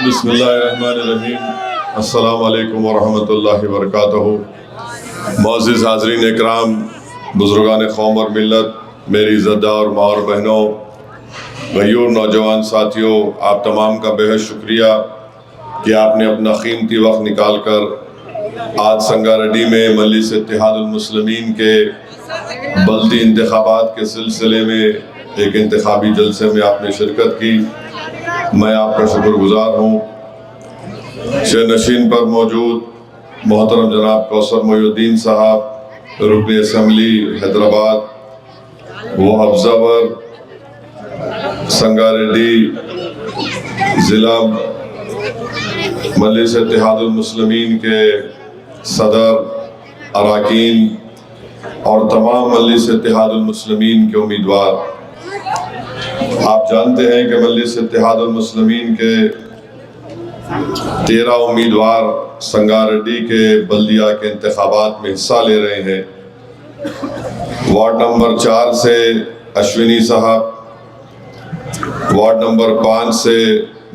बिस्मिल्लाहिर्रहमानिर्रहीम। अस्सलामु अलैकुम वरहमतुल्लाहि वबरकातुहू। मुअज़्ज़िज़ हाज़रीन इकराम, बुज़ुर्गान क़ौम और मिल्लत, मेरी इज़्ज़तदार माँ और बहनों, गयूर नौजवान साथियों, आप तमाम का बेहद शुक्रिया कि आपने अपना कीमती वक्त निकाल कर आज संगारेड्डी में मजलिस इत्तेहादुल मुस्लिमीन के बल्दी इंतखाबात के सिलसिले में एक इंतखाबी जलसे में आपने शिरकत की। मैं आपका शुक्रगुजार हूँ। शहनशीन पर मौजूद मोहतरम जनाब कौसर मोहिउद्दीन साहब, रुकन असम्बली हैदराबाद, वो ऑब्ज़र्वर संगारेड्डी ज़िला मजलिस इत्तेहादुल मुस्लिमीन के सदर, अरकान और तमाम मजलिस इत्तेहादुल मुस्लिमीन के उम्मीदवार, आप जानते हैं कि मजलिस इत्तेहादुल मुस्लिमीन के 13 उम्मीदवार संगारेड्डी के बल्दिया के इंतखाबात में हिस्सा ले रहे हैं। वार्ड नंबर 4 से अश्विनी साहब, वार्ड नंबर 5 से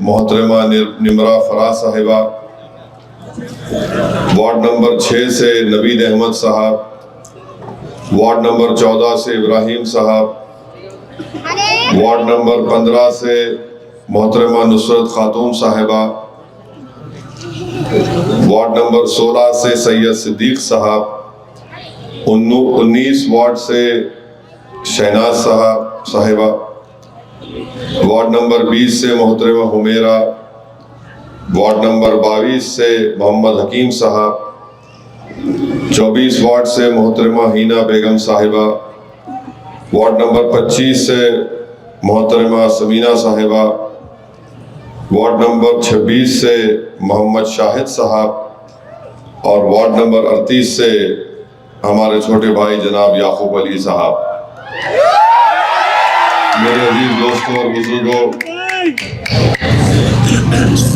मोहतरमा निमरा फराज साहिबा, वार्ड नंबर 6 से नवीद अहमद साहब, वार्ड नंबर 14 से इब्राहिम साहब, वार्ड नंबर 15 से मोहतरमा नुसरत खातून साहिबा, वार्ड नंबर 16 से सैयद सिद्दीक साहब, 19 वार्ड से शहनाज साहिबा, वार्ड नंबर 20 से मोहतरमा हुमेरा, वार्ड नंबर 22 से मोहम्मद हकीम साहब, 24 वार्ड से मोहतरमा हीना बेगम साहिबा, वार्ड नंबर 25 से मोहतरमा समीना साहिबा, वार्ड नंबर 26 से मोहम्मद शाहिद साहब और वार्ड नंबर 38 से हमारे छोटे भाई जनाब याकूब अली साहब। मेरे अजीज दोस्तों और बुजुर्गों,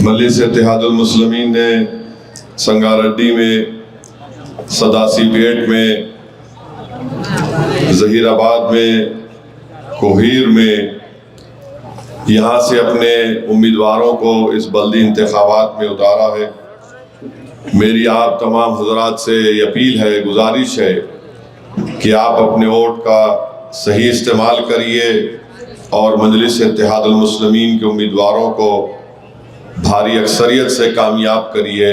मजलिस इत्तेहादुल मुस्लिमीन ने संगारेड्डी में, सदासी पेट में, ज़हीराबाद में, कोहीर में, यहाँ से अपने उम्मीदवारों को इस बल्दी इंतखाबात में उतारा है। मेरी आप तमाम हजरात से ये अपील है, गुजारिश है कि आप अपने वोट का सही इस्तेमाल करिए और मजलिस इत्तेहादुल मुस्लिमीन के उम्मीदवारों को भारी अक्सरियत से कामयाब करिए।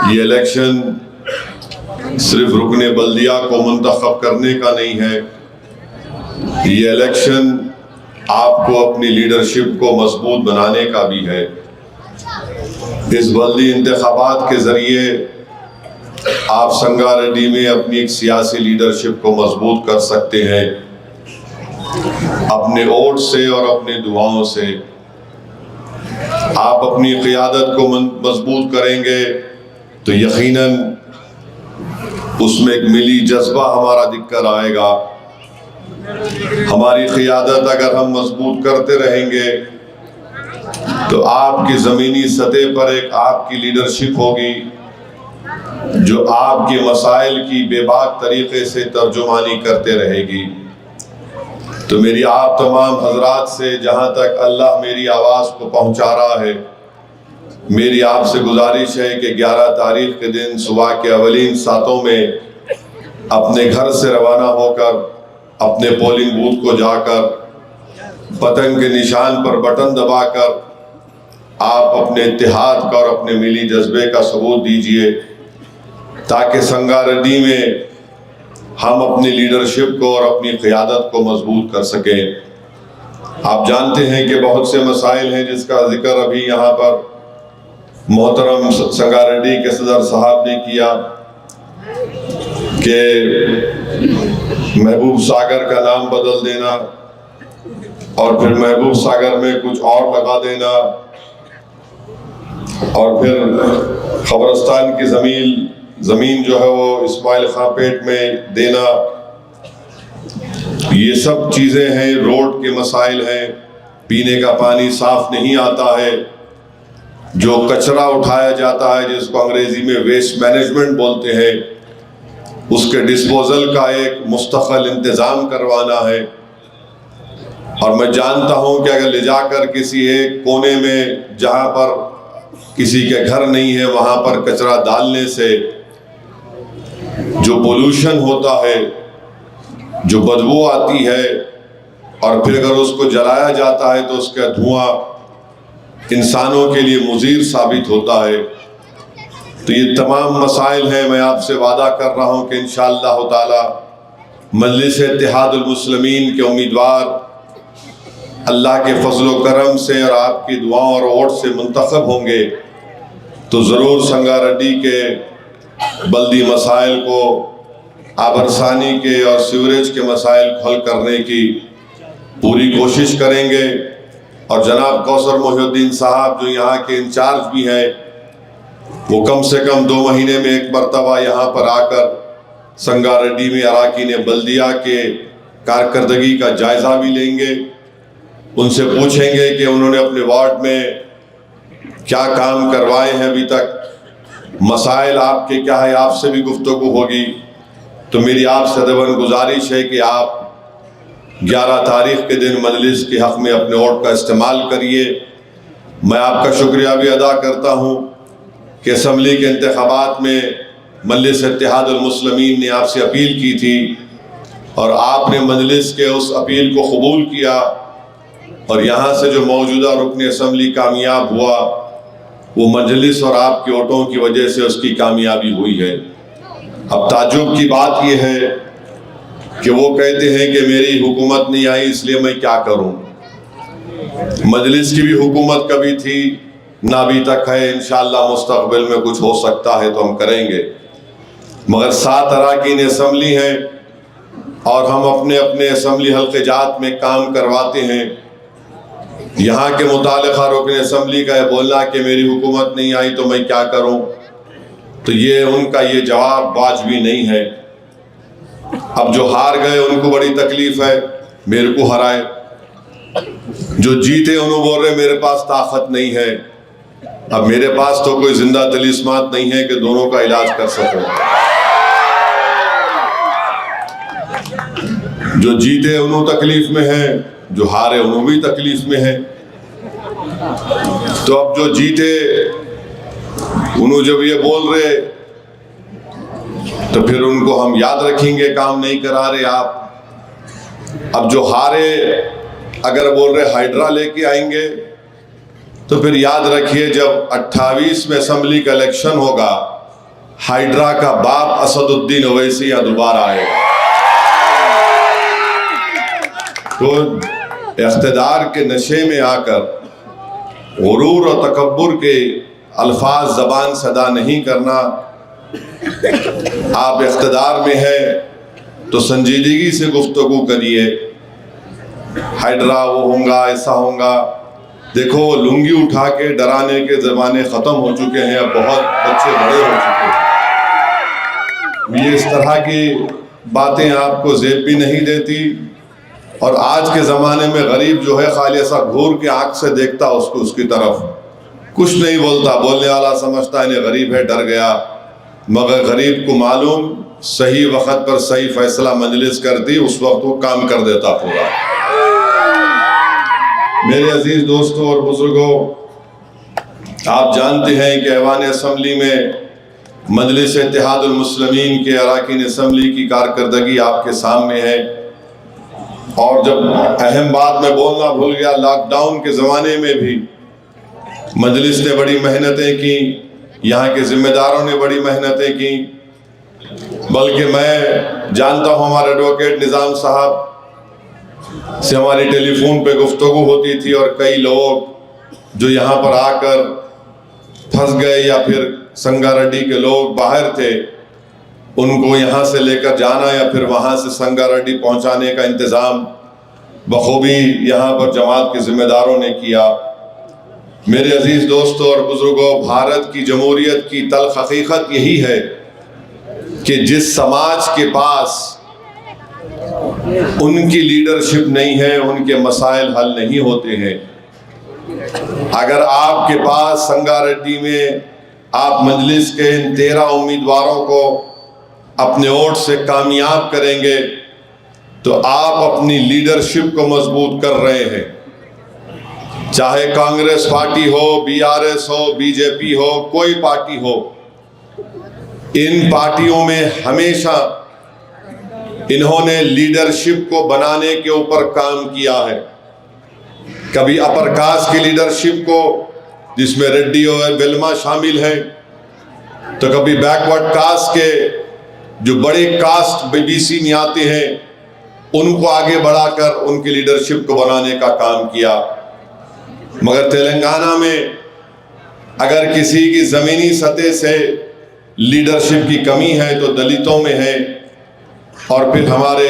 ये इलेक्शन सिर्फ रुकने बल्दिया को मुंतखब करने का नहीं है, ये इलेक्शन आपको अपनी लीडरशिप को मजबूत बनाने का भी है। इस बल्दी इंतखाबात के ज़रिए आप संगारेड्डी में अपनी एक सियासी लीडरशिप को मजबूत कर सकते हैं, अपने वोट से और अपने दुआओं से। आप अपनी क़ियादत को मजबूत करेंगे तो यकीनन उसमें एक मिली जज्बा हमारा दिखकर आएगा। हमारी क़ियादत अगर हम मजबूत करते रहेंगे तो आपकी ज़मीनी सतह पर एक आपकी लीडरशिप होगी जो आपके मसाइल की बेबाक तरीक़े से तर्जुमानी करते रहेगी। तो मेरी आप तमाम हजरात से, जहाँ तक अल्लाह मेरी आवाज़ को पहुँचा रहा है, मेरी आपसे गुजारिश है कि 11 तारीख के दिन सुबह के अवलीन सातों में अपने घर से रवाना होकर अपने पोलिंग बूथ को जाकर पतंग के निशान पर बटन दबाकर आप अपने इत्तेहाद का और अपने मिली जज्बे का सबूत दीजिए, ताकि संगारेड्डी में हम अपनी लीडरशिप को और अपनी क़ियादत को मजबूत कर सकें। आप जानते हैं कि बहुत से मसाइल हैं जिसका जिक्र अभी यहाँ पर मोहतरम संगारेड्डी के सदर साहब ने किया कि महबूब सागर का नाम बदल देना और फिर महबूब सागर में कुछ और लगा देना और फिर खबरस्तान की ज़मीन जो है वो इस्माइल खां पेट में देना। ये सब चीज़ें हैं, रोड के मसाइल हैं, पीने का पानी साफ नहीं आता है, जो कचरा उठाया जाता है जिसको अंग्रेजी में वेस्ट मैनेजमेंट बोलते हैं, उसके डिस्पोजल का एक मुस्तक़िल इंतज़ाम करवाना है। और मैं जानता हूं कि अगर ले जाकर किसी एक कोने में जहां पर किसी के घर नहीं है वहां पर कचरा डालने से जो पोल्यूशन होता है, जो बदबू आती है, और फिर अगर उसको जलाया जाता है तो उसका धुआं इंसानों के लिए मुज़ीर साबित होता है। तो ये तमाम मसाइल हैं। मैं आपसे वादा कर रहा हूँ कि इंशाअल्लाह ताला मजलिस इत्तेहादुल मुस्लिमीन के उम्मीदवार अल्लाह के फजल करम से और आपकी दुआओं और वोट से मुंतखब होंगे तो ज़रूर संगारेड्डी के बल्दी मसाइल को, आबरसानी के और सीवरेज के मसाइल को हल करने की पूरी कोशिश करेंगे। और जनाब कौसर मोहिउद्दीन साहब जो यहाँ के इंचार्ज भी हैं, वो कम से कम 2 महीने में एक मरतबा यहाँ पर आकर संगारेड्डी में अराकीन बल्दिया के कारकर्दगी का जायज़ा भी लेंगे। उनसे पूछेंगे कि उन्होंने अपने वार्ड में क्या काम करवाए हैं अभी तक, मसाइल आपके क्या है, आपसे भी गुफ्तगू होगी। तो मेरी आपसे अदबन गुजारिश है कि आप 11 तारीख के दिन मजलिस के हक़ में अपने वोट का इस्तेमाल करिए। मैं आपका शुक्रिया भी अदा करता हूँ कि असम्बली के इंतखाबात में मजलिस इत्तेहादुल मुस्लिमीन ने आपसे अपील की थी और आपने मजलिस के उस अपील को कबूल किया और यहाँ से जो मौजूदा रुकन असम्बली कामयाब हुआ वो मजलिस और आपके वोटों की वजह से उसकी कामयाबी हुई है। अब ताज्जुब की बात यह है कि वो कहते हैं कि मेरी हुकूमत नहीं आई इसलिए मैं क्या करूं। मजलिस की भी हुकूमत कभी थी ना अभी तक है, इंशाअल्लाह मुस्तकबिल में कुछ हो सकता है तो हम करेंगे। मगर 7 अराकीन असम्बली हैं और हम अपने अपने असम्बली हल्के जात में काम करवाते हैं। यहाँ के मुतालिका रुकन असम्बली का बोलना कि मेरी हुकूमत नहीं आई तो मैं क्या करूं, तो ये उनका ये जवाब वाजिबी नहीं है। अब जो हार गए उनको बड़ी तकलीफ है, मेरे को हराए। जो जीते उन्होंने बोल रहे मेरे पास ताकत नहीं है। अब मेरे पास तो कोई जिंदा तलिस्मात नहीं है कि दोनों का इलाज कर सकूं। जो जीते उन्होंने तकलीफ में है, जो हारे उन्होंने भी तकलीफ में है। तो अब जो जीते उन्होंने जब ये बोल रहे तो फिर उनको हम याद रखेंगे, काम नहीं करा रहे आप। अब जो हारे अगर बोल रहे हाइड्रा लेके आएंगे तो फिर याद रखिए जब 28 में असम्बली का इलेक्शन होगा, हाइड्रा का बाप असदुद्दीन ओवैसी यहाँ दोबारा आएगा। तो इख्तिदार के नशे में आकर गुरूर और तकब्बुर के अल्फाज ज़बान से अदा नहीं करना। आप इख्तिदार में हैं तो संजीदगी से गुफ्तगू करिए। हाइड्रा वो होगा, ऐसा होगा। देखो लुंगी उठा के डराने के ज़माने ख़त्म हो चुके हैं, अब बहुत बच्चे बड़े हो चुके हैं। ये इस तरह की बातें आपको ज़ेब भी नहीं देती। और आज के ज़माने में गरीब जो है खाली ऐसा घूर के आँख से देखता उसको, उसकी तरफ कुछ नहीं बोलता। बोलने वाला समझता है इन्हें गरीब है, डर गया। मगर गरीब को मालूम सही वक्त पर सही फैसला मजलिस करती, उस वक्त वो काम कर देता पूरा। मेरे अजीज दोस्तों और बुजुर्गों, आप जानते हैं कि ऐवान असम्बली में मजलिस इत्तेहादुल मुस्लिमीन के अराकीन असम्बली की कारकर्दगी आपके सामने है। और जब अहम बात मैं बोलना भूल गया, लॉकडाउन के ज़माने में भी मजलिस ने बड़ी मेहनतें की, यहाँ के ज़िम्मेदारों ने बड़ी मेहनतें की। बल्कि मैं जानता हूँ हमारे एडवोकेट निज़ाम साहब से हमारी टेलीफोन पे गुफ्तगू होती थी और कई लोग जो यहाँ पर आकर फंस गए या फिर संगारेड्डी के लोग बाहर थे, उनको यहाँ से लेकर जाना या फिर वहाँ से संगारेड्डी पहुँचाने का इंतज़ाम बखूबी यहाँ पर जमात के ज़िम्मेदारों ने किया। मेरे अजीज़ दोस्तों और बुज़ुर्गों, भारत की जमहूरियत की तल्ख़ हकीकत यही है कि जिस समाज के पास उनकी लीडरशिप नहीं है, उनके मसाइल हल नहीं होते हैं। अगर आपके पास संगारेड्डी में आप मजलिस के इन 13 उम्मीदवारों को अपने वोट से कामयाब करेंगे तो आप अपनी लीडरशिप को मजबूत कर रहे हैं। चाहे कांग्रेस पार्टी हो, बीआरएस हो, बीजेपी हो, कोई पार्टी हो, इन पार्टियों में हमेशा इन्होंने लीडरशिप को बनाने के ऊपर काम किया है। कभी अपर कास्ट की लीडरशिप को, जिसमें रेड्डी और वेल्मा शामिल हैं, तो कभी बैकवर्ड कास्ट के जो बड़े कास्ट बीबीसी में आते हैं उनको आगे बढ़ाकर उनकी लीडरशिप को बनाने का काम किया। मगर तेलंगाना में अगर किसी की ज़मीनी सतह से लीडरशिप की कमी है तो दलितों में है, और फिर हमारे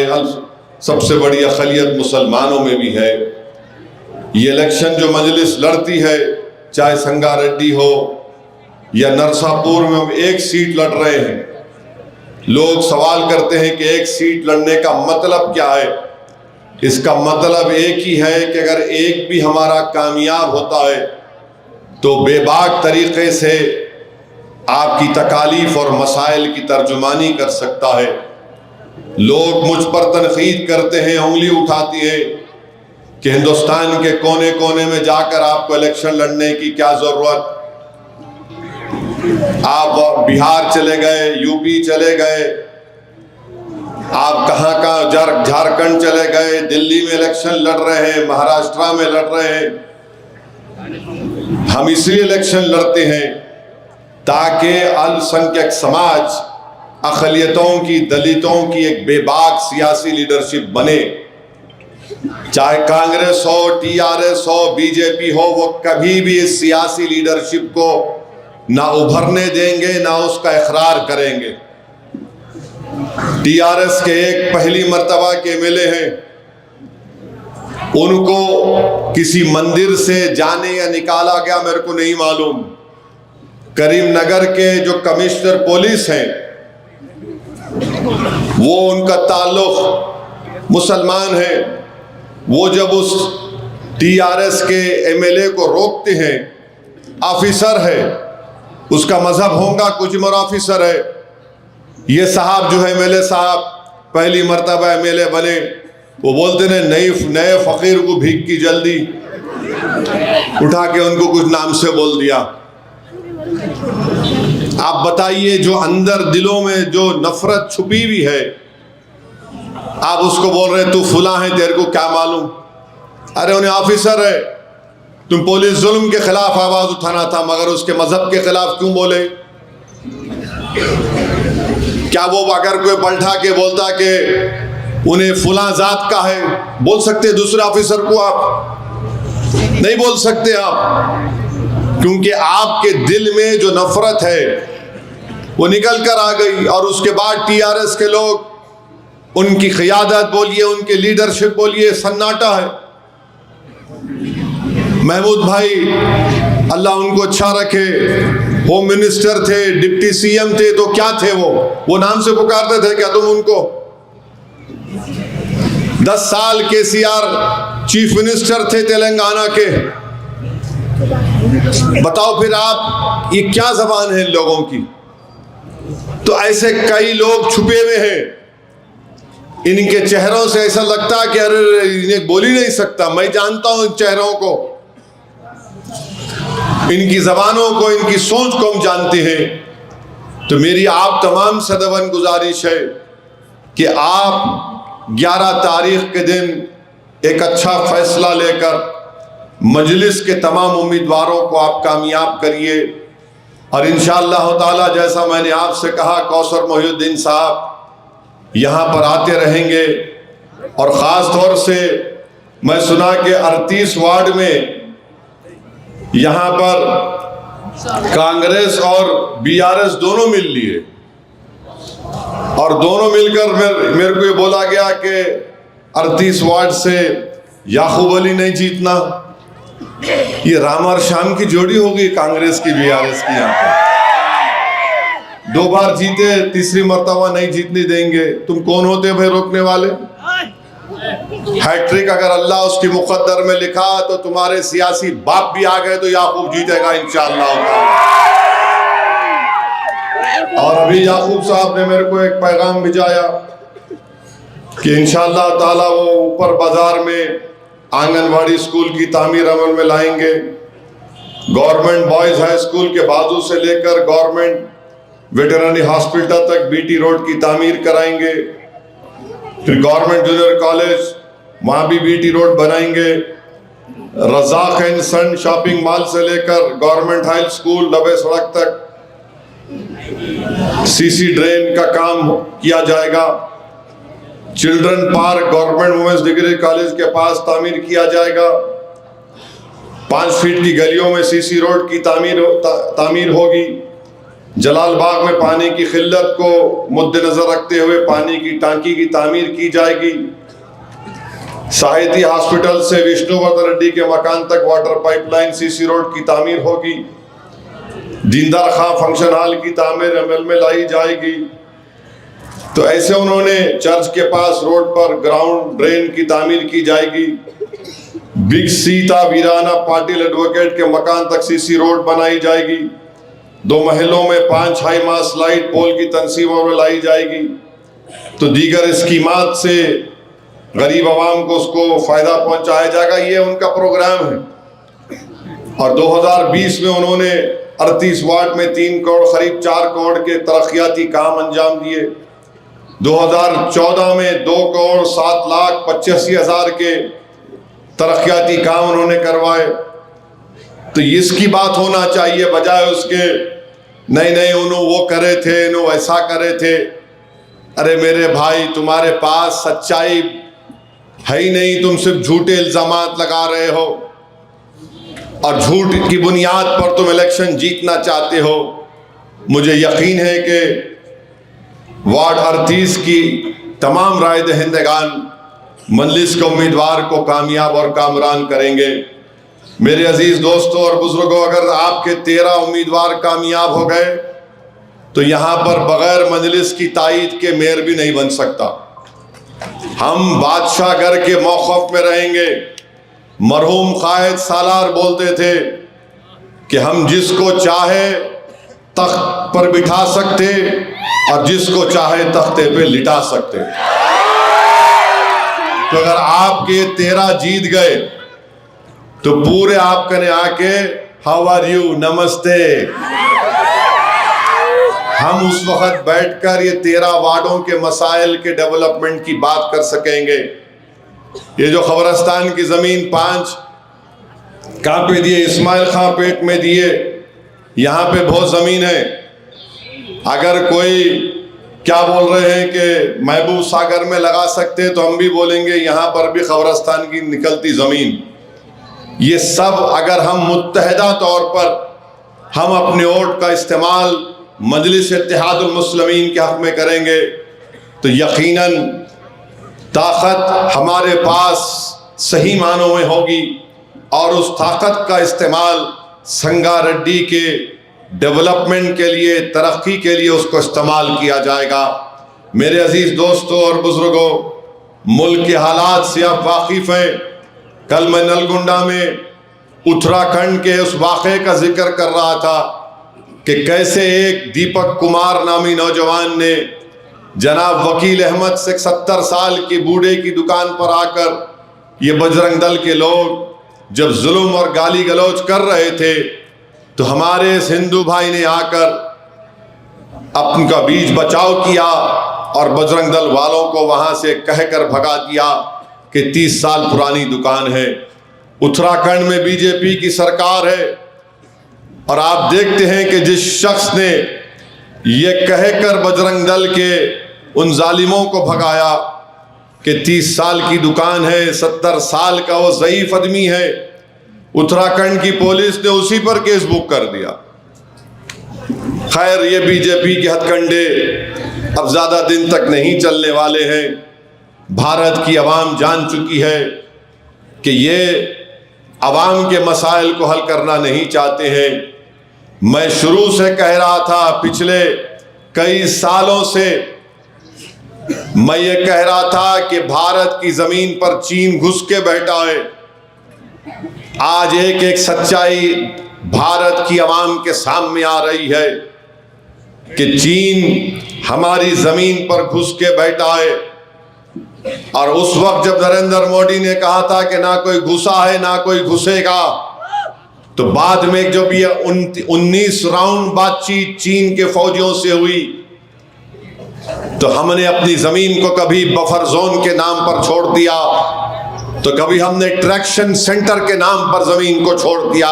सबसे बड़ी अक़लियत मुसलमानों में भी है। ये इलेक्शन जो मजलिस लड़ती है, चाहे संगारेड्डी हो या नरसापुर में, हम एक सीट लड़ रहे हैं। लोग सवाल करते हैं कि एक सीट लड़ने का मतलब क्या है। इसका मतलब एक ही है कि अगर एक भी हमारा कामयाब होता है तो बेबाक तरीक़े से आपकी तकालीफ और मसाइल की तर्जुमानी कर सकता है। लोग मुझ पर तनकीद करते हैं, उंगली उठाती है कि हिंदुस्तान के कोने कोने में जाकर आपको इलेक्शन लड़ने की क्या ज़रूरत। आप बिहार चले गए, यूपी चले गए, आप कहाँ कहाँ झारखंड चले गए, दिल्ली में इलेक्शन लड़ रहे हैं, महाराष्ट्र में लड़ रहे हैं। हम इसलिए इलेक्शन लड़ते हैं ताकि अल्पसंख्यक समाज, अक़लियतों की, दलितों की एक बेबाक सियासी लीडरशिप बने। चाहे कांग्रेस हो, टीआरएस हो, बीजेपी हो, वो कभी भी इस सियासी लीडरशिप को ना उभरने देंगे, ना उसका इकरार करेंगे। टीआरएस के एक पहली मर्तबा के एमएलए हैं, उनको किसी मंदिर से जाने या निकाला गया, मेरे को नहीं मालूम। करीमनगर के जो कमिश्नर पुलिस हैं, वो उनका ताल्लुक मुसलमान है, वो जब उस टीआरएस के एमएलए को रोकते हैं, ऑफिसर है, उसका मजहब होगा कुचमर ऑफिसर है। ये साहब जो है एमएलए साहब पहली मर्तबा एमएलए बने, वो बोलते हैं नए फ़कीर को भीख की जल्दी, उठा के उनको कुछ नाम से बोल दिया। आप बताइए, जो अंदर दिलों में जो नफरत छुपी हुई है, आप उसको बोल रहे तू फुला है, तेरे को क्या मालूम। अरे उन्हें ऑफिसर है, तुम पुलिस जुल्म के खिलाफ आवाज उठाना था, मगर उसके मजहब के खिलाफ क्यों बोले। क्या वो अगर कोई पलटा के बोलता कि उन्हें फुला जात का है, बोल सकते दूसरे ऑफिसर को? आप नहीं बोल सकते आप, क्योंकि आपके दिल में जो नफरत है वो निकल कर आ गई। और उसके बाद टीआरएस के लोग, उनकी क़ियादत बोलिए, उनकी लीडरशिप बोलिए, सन्नाटा है। महमूद भाई अल्लाह उनको अच्छा रखे, होम मिनिस्टर थे, डिप्टी सीएम थे, तो क्या थे वो नाम से पुकारते थे क्या तुम उनको? 10 साल केसीआर चीफ मिनिस्टर थे तेलंगाना के। बताओ फिर आप, ये क्या जबान है इन लोगों की? तो ऐसे कई लोग छुपे हुए हैं, इनके चेहरों से ऐसा लगता है कि अरे इन्हें बोल ही नहीं सकता। मैं जानता हूं इन चेहरों को, इनकी जबानों को, इनकी सोच को हम जानते हैं। तो मेरी आप तमाम से दवन गुजारिश है कि आप 11 तारीख के दिन एक अच्छा फैसला लेकर मजलिस के तमाम उम्मीदवारों को आप कामयाब करिए। और इंशाअल्लाह ताला, जैसा मैंने आपसे कहा, कौसर मोहिउद्दीन साहब यहाँ पर आते रहेंगे। और ख़ास तौर से मैं सुना कि 38 वार्ड में यहाँ पर कांग्रेस और बीआरएस दोनों मिल लिए, और दोनों मिलकर मेरे को ये बोला गया कि 38 वार्ड से याकूब अली नहीं जीतना। ये राम और शाम की जोड़ी होगी कांग्रेस की, बीआरएस की। यहाँ पर 2 बार जीते, तीसरी मर्तबा नहीं जीतने देंगे। तुम कौन होते भाई रोकने वाले? हैट्रिक अगर अल्लाह उसकी मुकद्दर में लिखा तो तुम्हारे सियासी बाप भी आ गए तो याकूब जीतेगा इंशाअल्लाह। और अभी याकूब साहब ने मेरे को एक पैगाम भिजाया कि इंशाअल्लाह ताला वो ऊपर बाजार में आंगनवाड़ी स्कूल की तामीर अमल में लाएंगे। गवर्नमेंट बॉयज़ हाई स्कूल के बाजू से लेकर गवर्नमेंट वेटरनरी हॉस्पिटल तक बीटी रोड की तामीर कराएंगे। फिर गवर्नमेंट जूनियर कॉलेज वहाँ भी बीटी रोड बनाएंगे। Razak and son shopping mall से लेकर गवर्नमेंट हाई स्कूल लबे सड़क तक सीसी ड्रेन का काम किया जाएगा। Children park government women's degree college के पास तामीर किया जाएगा। 5 फीट की गलियों में सीसी रोड की तामीर होगी। जलाल बाग में पानी की किल्लत को मुद्देनजर रखते हुए पानी की टांकी की तामीर की जाएगी। साहिती हॉस्पिटल से विष्णुवर्धन रेड्डी के मकान तक वाटर पाइपलाइन सीसी रोड की तामीर होगी। दीनदार खां फंक्शन हॉल की तामीर अमल में लाई जाएगी। तो ऐसे उन्होंने चर्च के पास रोड पर ग्राउंड ड्रेन की तामीर की जाएगी। बिग सीता वीराना पाटिल एडवोकेट के मकान तक सीसी रोड बनाई जाएगी। 2 महलों में 5 हाई मास्ट लाइट पोल की तंसीबों में लाई जाएगी। तो दीगर स्कीमात से गरीब आवाम को उसको फ़ायदा पहुंचाया जाएगा। ये उनका प्रोग्राम है। और 2020 में उन्होंने 38 वार्ड में 3 करोड़ करीब 4 करोड़ के तरक्याती काम अंजाम दिए। 2014 में 2 करोड़ 7 लाख 85 हज़ार के तरक्याती काम उन्होंने करवाए। तो इसकी बात होना चाहिए बजाय उसके नहीं उन्होंने वो करे थे, इन्होंने ऐसा करे थे। अरे मेरे भाई, तुम्हारे पास सच्चाई है ही नहीं, तुम सिर्फ झूठे इल्जामात लगा रहे हो और झूठ की बुनियाद पर तुम इलेक्शन जीतना चाहते हो। मुझे यकीन है कि वार्ड 38 की तमाम राय दहिंदगान मजलिस के उम्मीदवार को कामयाब और कामरान करेंगे। मेरे अजीज दोस्तों और बुजुर्गों, अगर आपके 13 उम्मीदवार कामयाब हो गए तो यहाँ पर बगैर मजलिस की तायीद के मेयर भी नहीं बन सकता। हम बादशाह घर के मौक़िफ़ में रहेंगे। मरहूम कायद सालार बोलते थे कि हम जिसको चाहे तख्त पर बिठा सकते और जिसको चाहे तख्ते पे लिटा सकते। तो अगर आपके 13 जीत गए तो पूरे आप कने आके हाउ आर यू, नमस्ते। हम उस वक्त बैठकर ये 13 वार्डों के मसाइल के डेवलपमेंट की बात कर सकेंगे। ये जो खबरस्तान की ज़मीन 5 कहाँ पे दिए, इस्माइल खां पेट में दिए, यहाँ पे बहुत ज़मीन है। अगर कोई क्या बोल रहे हैं कि महबूब सागर में लगा सकते हैं, तो हम भी बोलेंगे यहाँ पर भी खबरस्तान की निकलती ज़मीन। ये सब अगर हम मुत्तहदा तौर पर हम अपने वोट का इस्तेमाल मजलिस इत्तेहादुल मुस्लिमीन के हक़ में करेंगे तो यकीनन ताकत हमारे पास सही मानों में होगी और उस ताकत का इस्तेमाल संगारेड्डी के डेवलपमेंट के लिए, तरक्की के लिए उसको इस्तेमाल किया जाएगा। मेरे अजीज़ दोस्तों और बुजुर्गों, मुल्क के हालात से आप वाकिफ़ हैं। कल मैं नलगुंडा में उत्तराखंड के उस वाक़े का जिक्र कर रहा था कि कैसे एक दीपक कुमार नामी नौजवान ने जनाब वकील अहमद से 70 साल के बूढ़े की दुकान पर आकर ये बजरंग दल के लोग जब जुल्म और गाली गलौज कर रहे थे तो हमारे इस हिंदू भाई ने आकर अपना बीच बचाव किया और बजरंग दल वालों को वहाँ से कहकर भगा दिया कि 30 साल पुरानी दुकान है। उत्तराखंड में बीजेपी की सरकार है और आप देखते हैं कि जिस शख्स ने ये कहकर बजरंग दल के उन जालिमों को भगाया कि 30 साल की दुकान है, 70 साल का वो ज़ईफ़ आदमी है, उत्तराखंड की पुलिस ने उसी पर केस बुक कर दिया। खैर, ये बीजेपी के हथकंडे अब ज़्यादा दिन तक नहीं चलने वाले हैं। भारत की आवाम जान चुकी है कि ये आवाम के मसाइल को हल करना नहीं चाहते हैं। मैं शुरू से कह रहा था, पिछले कई सालों से मैं ये कह रहा था कि भारत की ज़मीन पर चीन घुस के बैठा है। आज एक एक सच्चाई भारत की आवाम के सामने आ रही है कि चीन हमारी ज़मीन पर घुस के बैठा है। और उस वक्त जब नरेंद्र मोदी ने कहा था कि ना कोई घुसा है ना कोई घुसेगा, तो बाद में जब ये 19 राउंड बातचीत चीन के फौजियों से हुई, तो हमने अपनी जमीन को कभी बफर जोन के नाम पर छोड़ दिया, तो कभी हमने ट्रैक्शन सेंटर के नाम पर जमीन को छोड़ दिया।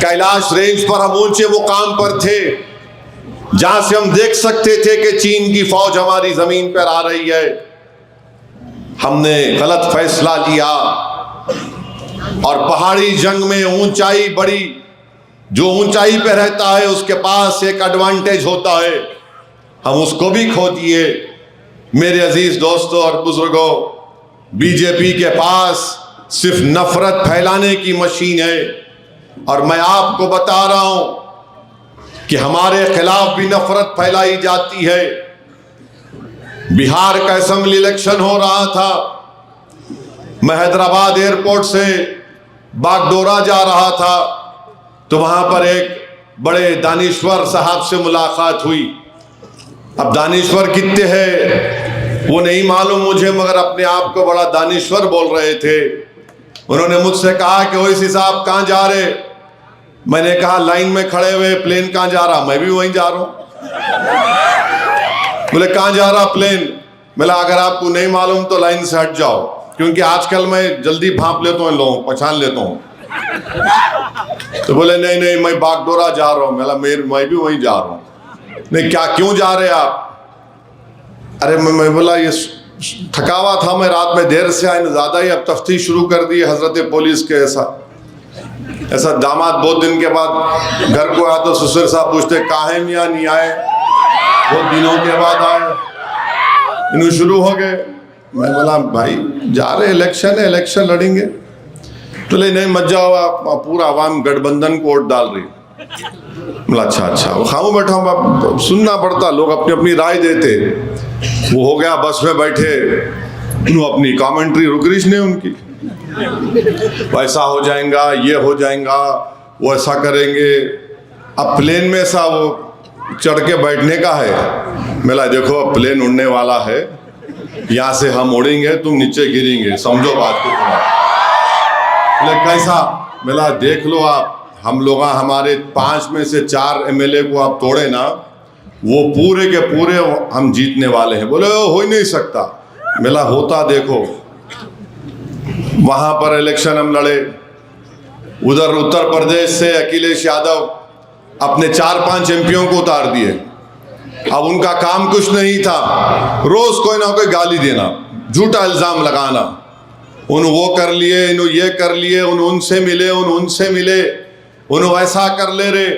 कैलाश रेंज पर हम ऊंचे मुकाम पर थे जहां से हम देख सकते थे कि चीन की फौज हमारी जमीन पर आ रही है। हमने गलत फैसला लिया और पहाड़ी जंग में ऊंचाई बड़ी, जो ऊंचाई पे रहता है उसके पास एक एडवांटेज होता है, हम उसको भी खो दिए। मेरे अजीज दोस्तों और बुजुर्गों, बीजेपी के पास सिर्फ नफरत फैलाने की मशीन है, और मैं आपको बता रहा हूं कि हमारे खिलाफ भी नफरत फैलाई जाती है। बिहार का असेंबली इलेक्शन हो रहा था, मैं हैदराबाद एयरपोर्ट से बागडोरा जा रहा था, तो वहां पर एक बड़े दानिश्वर साहब से मुलाकात हुई। अब दानिश्वर कितने हैं वो नहीं मालूम मुझे, मगर अपने आप को बड़ा दानिश्वर बोल रहे थे। उन्होंने मुझसे कहा कि ओवैसी साहब कहाँ जा रहे? मैंने कहा लाइन में खड़े हुए, प्लेन कहाँ जा रहा? मैं भी वहीं जा रहा हूं। बोले कहाँ जा रहा प्लेन? बोला अगर आपको नहीं मालूम तो लाइन से हट जाओ, क्योंकि आजकल मैं जल्दी भांप लेता हूँ, लोगों पहचान लेता हूँ। तो बोले नहीं नहीं मैं बागडोरा जा रहा हूँ। मैं भी वहीं जा रहा हूँ। नहीं क्या, क्यों जा रहे आप? अरे मैं बोला ये थका हुआ था, मैं रात में देर से आया, ज्यादा ही अब तफ्तीश शुरू कर दी हजरत पुलिस के। ऐसा दामाद बहुत दिन के बाद घर को आया तो ससुर साहब पूछते काहे मियाँ नहीं आए, बहुत दिनों के बाद आए, इन्हें शुरू हो गए। मैं बोला भाई जा रहे, इलेक्शन है, इलेक्शन लड़ेंगे। तो ले नहीं मत जाओ, आप पूरा आवाम गठबंधन को वोट डाल रही। बोला अच्छा वो खामोश बैठा हूँ, सुनना पड़ता, लोग अपनी अपनी राय देते। वो हो गया, बस में बैठे, अपनी कमेंट्री रुक रही नहीं उनकी, वैसा हो जाएगा, ये हो जाएगा, वो ऐसा करेंगे। अब प्लेन में ऐसा वो चढ़ के बैठने का है। मिला देखो अब प्लेन उड़ने वाला है, यहाँ से हम उड़ेंगे, तुम नीचे गिरेंगे, समझो बात को। कैसा? मिला देख लो आप, हम लोग हमारे 5 में से 4 MLA को आप तोड़े ना, वो पूरे के पूरे हम जीतने वाले हैं। बोले हो ही नहीं सकता। मिला होता देखो। वहां पर इलेक्शन हम लड़े, उधर उत्तर प्रदेश से अखिलेश यादव अपने 4-5 MPओं को उतार दिए। अब उनका काम कुछ नहीं था, रोज कोई ना कोई गाली देना, झूठा इल्जाम लगाना। उन्होंने वो कर लिए, इन्होंने ये कर लिए, उनसे मिले, उनसे मिले, उन्होंने ऐसा कर ले रहे।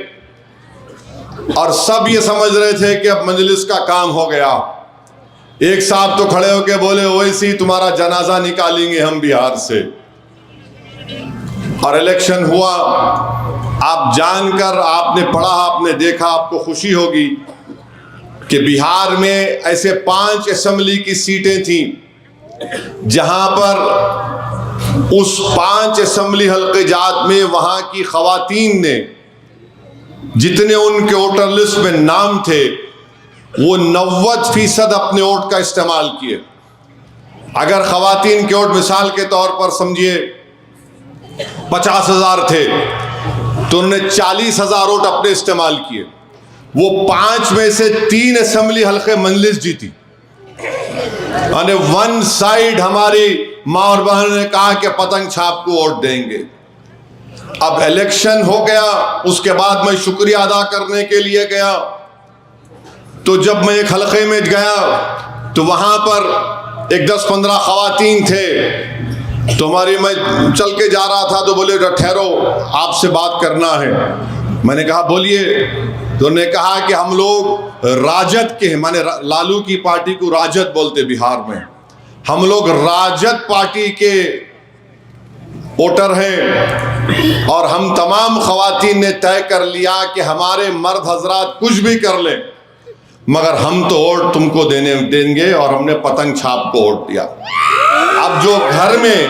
और सब ये समझ रहे थे कि अब मजलिस का काम हो गया। एक साहब तो खड़े होके बोले ओवैसी तुम्हारा जनाजा निकालेंगे हम बिहार से। और इलेक्शन हुआ। आप जानकर, आपने पढ़ा, आपने देखा, आपको खुशी होगी कि बिहार में ऐसे 5 असेंबली की सीटें थी जहां पर उस 5 असेंबली हल्के जात में वहां की खवातीन ने जितने उनके वोटर लिस्ट में नाम थे वो 90% अपने वोट का इस्तेमाल किए। अगर खवातीन के वोट मिसाल के तौर पर समझिए 50,000 थे तो उन्होंने 40,000 वोट अपने इस्तेमाल किए। वो 5 में से 3 असेंबली हल्के मजलिस जीती। और 1 साइड हमारी माँ और बहन ने कहा कि पतंग छाप को वोट देंगे। अब इलेक्शन हो गया, उसके बाद मैं शुक्रिया अदा करने के लिए गया। तो जब मैं एक हलके में गया तो वहां पर एक 10-15 खवातीन थे। तो मैं चल के जा रहा था तो बोले ठहरो, आपसे बात करना है। मैंने कहा बोलिए। तो उन्होंने कहा कि हम लोग राजद के हैं, माने लालू की पार्टी को राजद बोलते बिहार में, हम लोग राजद पार्टी के वोटर हैं और हम तमाम खवातीन ने तय कर लिया कि हमारे मर्द हजरात कुछ भी कर ले मगर हम तो वोट तुमको देंगे। और हमने पतंग छाप को वोट दिया। अब जो घर में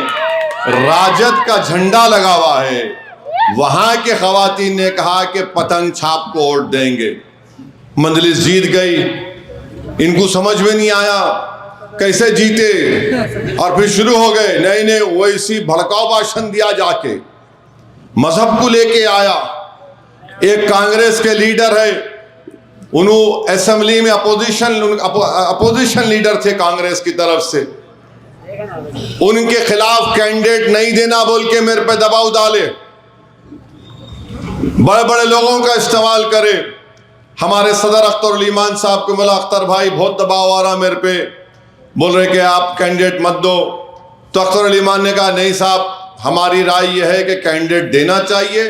राजद का झंडा लगा हुआ है वहां के खवातीन ने कहा कि पतंग छाप को वोट देंगे। मजलिस जीत गई। इनको समझ में नहीं आया, कैसे जीते, और फिर शुरू हो गए नए नए ओवैसी भड़काऊ भाषण दिया, जाके मजहब को लेके आया। एक कांग्रेस के लीडर है, उन्होंने असेंबली में अपोजिशन लीडर थे कांग्रेस की तरफ से, उनके खिलाफ कैंडिडेट नहीं देना बोल के मेरे पे दबाव डाले, बड़े बड़े लोगों का इस्तेमाल करे। हमारे सदर अख्तर ईमान साहब को बोला, अख्तर भाई बहुत दबाव आ रहा मेरे पे, बोल रहे कि आप कैंडिडेट मत दो। तो अख्तर ईमान ने कहा नहीं साहब, हमारी राय यह है कि कैंडिडेट देना चाहिए,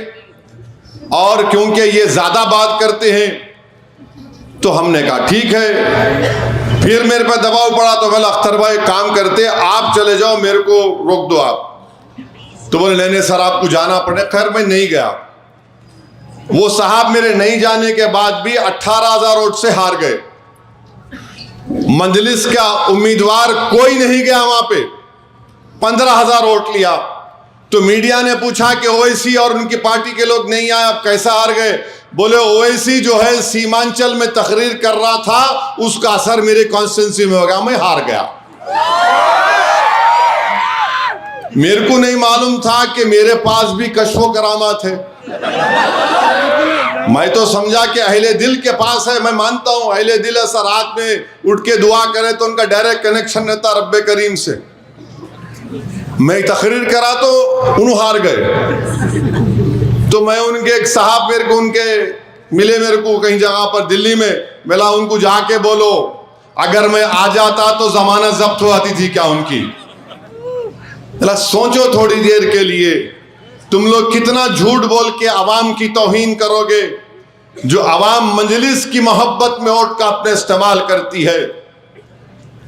और क्योंकि ये ज़्यादा बात करते हैं तो हमने कहा ठीक है। फिर मेरे पर दबाव पड़ा तो बोला अख्तर भाई काम करते आप चले जाओ, मेरे को रोक दो आप। तो बोले नहीं सर आपको जाना पड़े। खैर मैं नहीं गया। वो साहब मेरे नहीं जाने के बाद भी 18,000 वोट से हार गए। मजलिस का उम्मीदवार कोई नहीं गया वहां पे, 15,000 वोट लिया। तो मीडिया ने पूछा कि ओवैसी और उनकी पार्टी के लोग नहीं आए, अब कैसा हार गए? बोले ओवैसी जो है सीमांचल में तकरीर कर रहा था, उसका असर मेरे कॉन्स्टिट्यूंसी में हो गया, मैं हार गया। मेरे को नहीं मालूम था कि मेरे पास भी कश्फो करामात है। मैं तो समझा कि अहले दिल के पास है। मैं मानता हूं अहले दिल ऐसा रात में उठ के दुआ करे तो उनका डायरेक्ट कनेक्शन रहता रब्बे करीम से। मैं तकरीर करा तो उन्होंने हार गए। तो मैं उनके एक साहब मेरे को उनके मिले, मेरे को कहीं जगह पर दिल्ली में मिला, उनको जाके बोलो अगर मैं आ जाता तो जमानत जब्त हो आती थी क्या उनकी। सोचो थोड़ी देर के लिए, तुम लोग कितना झूठ बोल के अवाम की तौहीन करोगे, जो अवाम मजलिस की मोहब्बत में वोट का अपने इस्तेमाल करती है।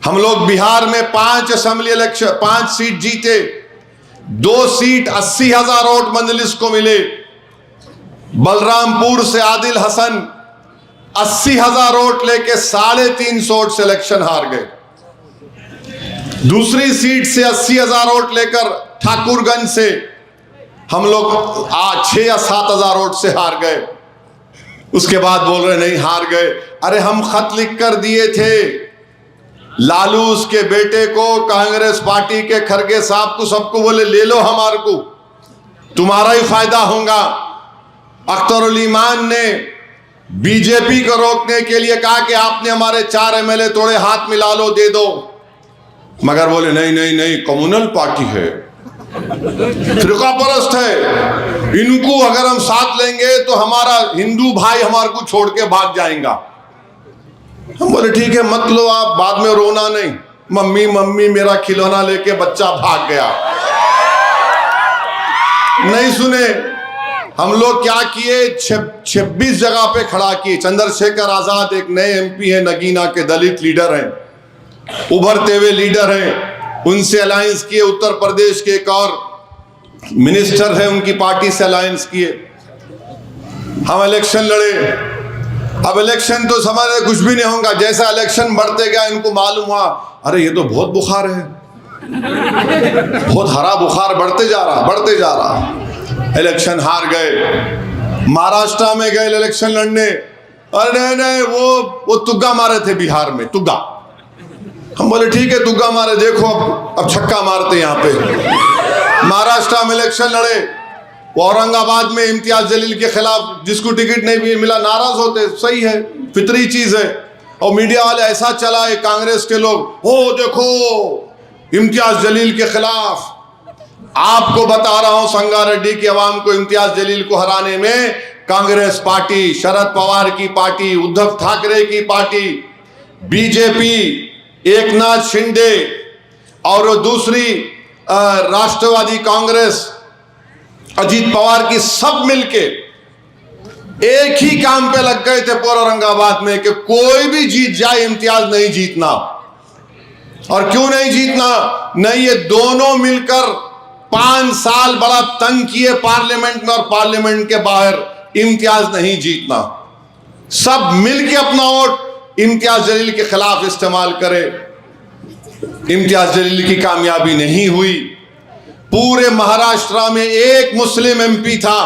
हम लोग बिहार में 5 असेंबली इलेक्शन 5 सीट जीते, 2 सीट 80,000 वोट मजलिस को मिले। बलरामपुर से आदिल हसन 80,000 वोट लेके 350 वोट से इलेक्शन हार गए। दूसरी सीट से 80,000 वोट लेकर ठाकुरगंज से हम लोग 6 या 7,000 वोट से हार गए। उसके बाद बोल रहे नहीं हार गए। अरे हम खत लिख कर दिए थे लालू उसके बेटे को, कांग्रेस पार्टी के खरगे साहब को, सबको बोले ले लो हमारे को, तुम्हारा ही फायदा होगा। अख्तर ईमान ने बीजेपी को रोकने के लिए कहा कि आपने हमारे 4 एमएलए तोड़े, हाथ मिला लो दे दो, मगर बोले नहीं नहीं नहीं कम्युनल पार्टी है, फिरका परस्त है, इनको अगर हम साथ लेंगे तो हमारा हिंदू भाई हमारे को छोड़ के भाग जाएगा। हम बोले ठीक है मत लो आप, बाद में रोना नहीं। मम्मी मम्मी मेरा खिलौना लेके बच्चा भाग गया। नहीं सुने। हम लोग क्या किए, 26 जगह पे खड़ा किए। चंद्रशेखर आजाद एक नए एमपी है, नगीना के दलित लीडर हैं, उभरते हुए लीडर हैं, उनसे अलायंस किए। उत्तर प्रदेश के एक और मिनिस्टर है, उनकी पार्टी से अलायंस किए। हम इलेक्शन लड़े। अब इलेक्शन तो समझ रहे कुछ भी नहीं होगा। जैसा इलेक्शन बढ़ते गया इनको मालूम हुआ अरे ये तो बहुत बुखार है, बहुत हरा बुखार बढ़ते जा रहा। इलेक्शन हार गए। महाराष्ट्र में गए इलेक्शन लड़ने, अरे नहीं नहीं वो तुग्गा मारे थे बिहार में, तुग्गा। हम बोले ठीक है तुग्गा मारे, देखो अब छक्का मारते यहाँ पे। महाराष्ट्र में इलेक्शन लड़े, औरंगाबाद में इम्तियाज जलील के खिलाफ जिसको टिकट नहीं भी मिला नाराज होते, सही है, फितरी चीज है। और मीडिया वाले ऐसा चलाए कांग्रेस के लोग, हो देखो इम्तियाज जलील के खिलाफ। आपको बता रहा हूं संगारेड्डी की आवाम को इम्तियाज जलील को हराने में कांग्रेस पार्टी, शरद पवार की पार्टी, उद्धव ठाकरे की पार्टी, बीजेपी, एकनाथ शिंदे और दूसरी राष्ट्रवादी कांग्रेस अजीत पवार की, सब मिलके एक ही काम पे लग गए थे पूरा औरंगाबाद में कि कोई भी जीत जाए इम्तियाज नहीं जीतना। और क्यों नहीं जीतना? नहीं, ये दोनों मिलकर 5 साल बड़ा तंग किए पार्लियामेंट में और पार्लियामेंट के बाहर, इम्तियाज नहीं जीतना। सब मिलके अपना वोट इम्तियाज जलील के खिलाफ इस्तेमाल करे। इम्तियाज जलील की कामयाबी नहीं हुई। पूरे महाराष्ट्र में एक मुस्लिम एमपी था,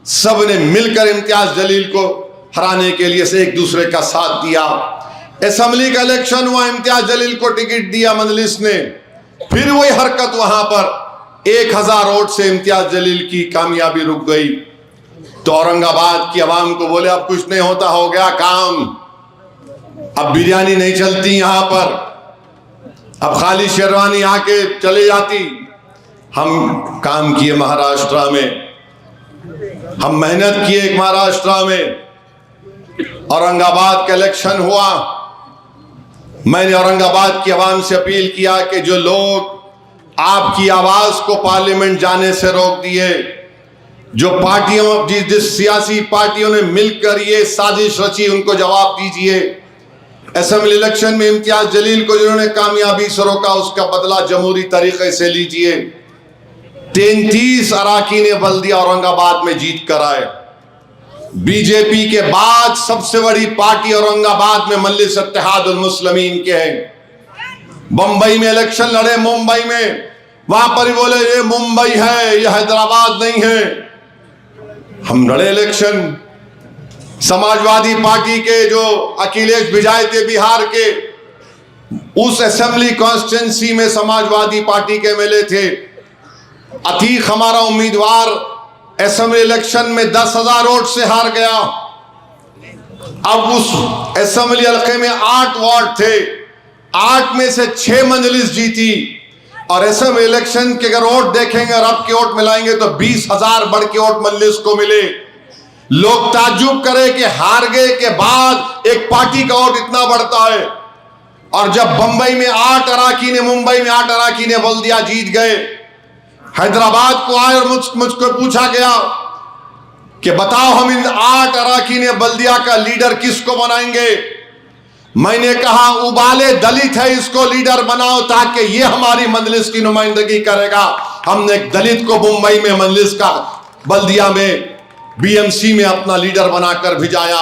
सबने मिलकर इम्तियाज जलील को हराने के लिए से एक दूसरे का साथ दिया। असेंबली का इलेक्शन हुआ, इम्तियाज जलील को टिकट दिया मजलिस ने, फिर वही हरकत, वहां पर 1000 वोट से इम्तियाज जलील की कामयाबी रुक गई। तो औरंगाबाद की आवाम को बोले अब कुछ नहीं होता, हो गया काम, अब बिरयानी नहीं चलती यहां पर, अब खाली शेरवानी आके चली जाती। हम काम किए महाराष्ट्र में, हम मेहनत किए महाराष्ट्र में। औरंगाबाद का इलेक्शन हुआ, मैंने औरंगाबाद की आवाम से अपील किया कि जो लोग आपकी आवाज को पार्लियामेंट जाने से रोक दिए, जो पार्टियों जिस सियासी पार्टियों ने मिलकर ये साजिश रची, उनको जवाब दीजिए। असेंबली इलेक्शन में इम्तियाज जलील को जिन्होंने कामयाबी से रोका, उसका बदला जमहूरी तरीके से लीजिए। 33 अराकीन बल्दिया औरंगाबाद में जीत कर आए। बीजेपी के बाद सबसे बड़ी पार्टी औरंगाबाद में मजलिस इत्तेहादुल मुस्लिमीन के हैं। बंबई में इलेक्शन लड़े, मुंबई में, वहां पर ही बोले ये मुंबई है, ये हैदराबाद नहीं है। हम लड़े इलेक्शन, समाजवादी पार्टी के जो अखिलेश विजय थे बिहार के, उस असेंबली कॉन्स्टिट्यूंसी में समाजवादी पार्टी के एमएलए थे। अतीक हमारा उम्मीदवार असेंबली इलेक्शन में 10,000 वोट से हार गया। अब उस असेंबली हल्के में 8 वार्ड थे, 8 में से 6 मजलिस जीती। और असेंबली इलेक्शन के अगर वोट देखेंगे और अब के वोट मिलाएंगे तो 20,000 बढ़ के वोट मजलिस को मिले। लोग ताज्जुब करे कि हार गए के बाद एक पार्टी का वोट इतना बढ़ता है। और जब बंबई में 8 अराकीन, मुंबई में 8 अराकीन बल्दिया जीत गए, हैदराबाद को आए और मुझको पूछा गया कि बताओ हम इन 8 अराकीन बल्दिया का लीडर किसको बनाएंगे। मैंने कहा उबाले दलित है, इसको लीडर बनाओ ताकि ये हमारी मजलिस की नुमाइंदगी करेगा। हमने एक दलित को मुंबई में मजलिस का बल्दिया में बीएमसी में अपना लीडर बनाकर भिजाया।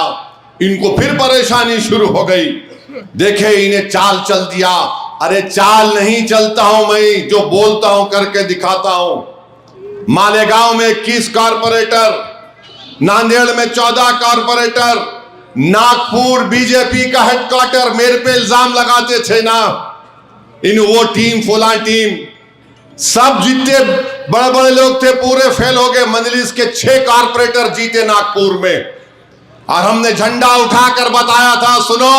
इनको फिर परेशानी शुरू हो गई, देखे इन्हें चाल चल दिया। अरे चाल नहीं चलता हूं मैं, जो बोलता हूं करके दिखाता हूं। मालेगांव में 21 कारपोरेटर, नांदेड़ में 14 कारपोरेटर, नागपुर बीजेपी का हेडक्वार्टर, मेरे पे इल्जाम लगाते थे ना इन वो टीम फुला टीम, सब जितने बड़े बड़े लोग थे पूरे फेल हो गए। मजलिस के 6 कारपोरेटर जीते नागपुर में। और हमने झंडा उठाकर बताया था सुनो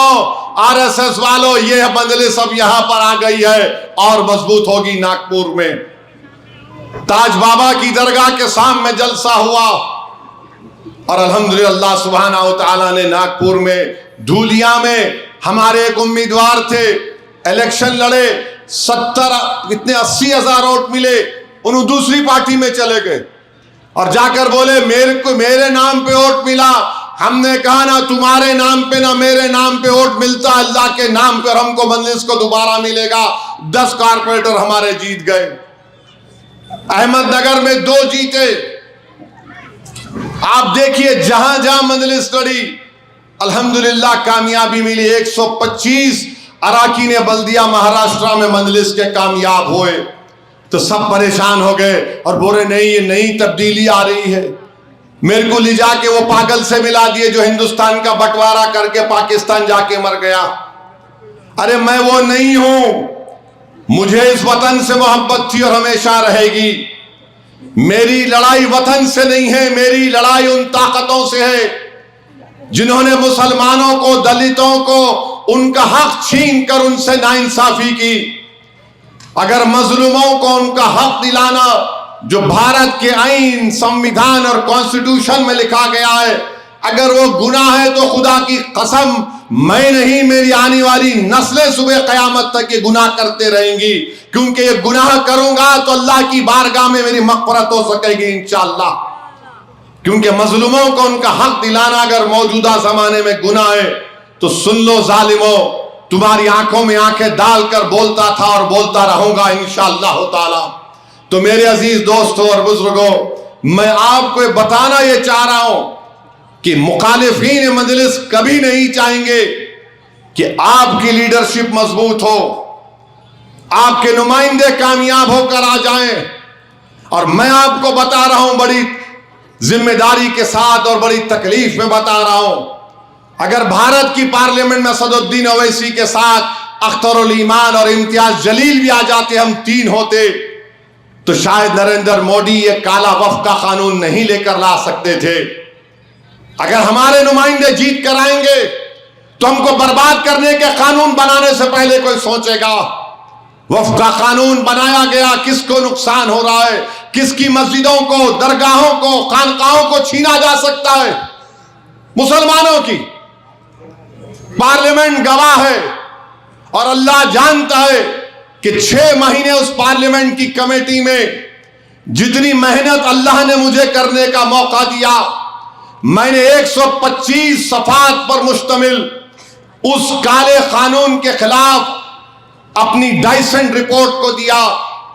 आरएसएस वालों, ये मजलिस अब यहां पर आ गई है और मजबूत होगी नागपुर में। ताज बाबा की दरगाह के सामने जलसा हुआ और अल्हम्दुलिल्लाह सुभाना व तआला ने नागपुर में धूलिया में हमारे एक उम्मीदवार थे, इलेक्शन लड़े, 80,000 वोट मिले। उन्होंने दूसरी पार्टी में चले गए और जाकर बोले मेरे नाम पे वोट मिला। हमने कहा ना तुम्हारे नाम पे ना मेरे नाम पे वोट मिलता, अल्लाह के नाम पर हमको मजलिस को दोबारा मिलेगा। 10 कारपोरेटर हमारे जीत गए। अहमदनगर में 2 जीते। आप देखिए जहां जहां मजलिस लड़ी अल्हम्दुलिल्लाह कामयाबी मिली। 125 अराकीन बल्दिया महाराष्ट्र में मजलिस के कामयाब हुए तो सब परेशान हो गए और बोले नहीं ये नई तब्दीली आ रही है। मेरे को ले जाके वो पागल से मिला दिए जो हिंदुस्तान का बंटवारा करके पाकिस्तान जाके मर गया। अरे मैं वो नहीं हूं, मुझे इस वतन से मोहब्बत थी और हमेशा रहेगी। मेरी लड़ाई वतन से नहीं है, मेरी लड़ाई उन ताकतों से है जिन्होंने मुसलमानों को, दलितों को उनका हक छीन कर उनसे नाइंसाफी की। अगर मजलूमों को उनका हक दिलाना जो भारत के आईन, संविधान और कॉन्स्टिट्यूशन में लिखा गया है, अगर वो गुनाह है तो खुदा की कसम मैं नहीं, मेरी आने वाली नस्लें सुबह कयामत तक ये गुनाह करते रहेंगी। क्योंकि ये गुनाह करूंगा तो अल्लाह की बारगाह में मेरी मग़फ़िरत हो सकेगी इंशाअल्लाह। क्योंकि मजलूमों को उनका हक दिलाना अगर मौजूदा जमाने में गुनाह है तो सुन लो जालिमों, तुम्हारी आंखों में आंखें डालकर बोलता था और बोलता रहूंगा इंशाअल्लाह ताला। तो मेरे अजीज दोस्तों और बुजुर्गों, मैं आपको बताना ये चाह रहा हूं कि मुखालिफीन मजलिस कभी नहीं चाहेंगे कि आपकी लीडरशिप मजबूत हो, आपके नुमाइंदे कामयाब होकर आ जाएं। और मैं आपको बता रहा हूं बड़ी जिम्मेदारी के साथ और बड़ी तकलीफ में बता रहा हूं, अगर भारत की पार्लियामेंट में असदुद्दीन ओवैसी के साथ अख्तरुल ईमान और इम्तियाज जलील भी आ जाते, हम 3 होते, तो शायद नरेंद्र मोदी ये काला वफ का कानून नहीं लेकर ला सकते थे। अगर हमारे नुमाइंदे जीत कर आएंगे तो हमको बर्बाद करने के कानून बनाने से पहले कोई सोचेगा। वफ का कानून बनाया गया, किसको नुकसान हो रहा है, किसकी मस्जिदों को, दरगाहों को, खानकाहों को छीना जा सकता है? मुसलमानों की। पार्लियामेंट गवाह है और अल्लाह जानता है कि 6 महीने उस पार्लियामेंट की कमेटी में जितनी मेहनत अल्लाह ने मुझे करने का मौका दिया, मैंने 125 सफात पर मुश्तमिल उस काले कानून के खिलाफ अपनी डाइसेंट रिपोर्ट को दिया।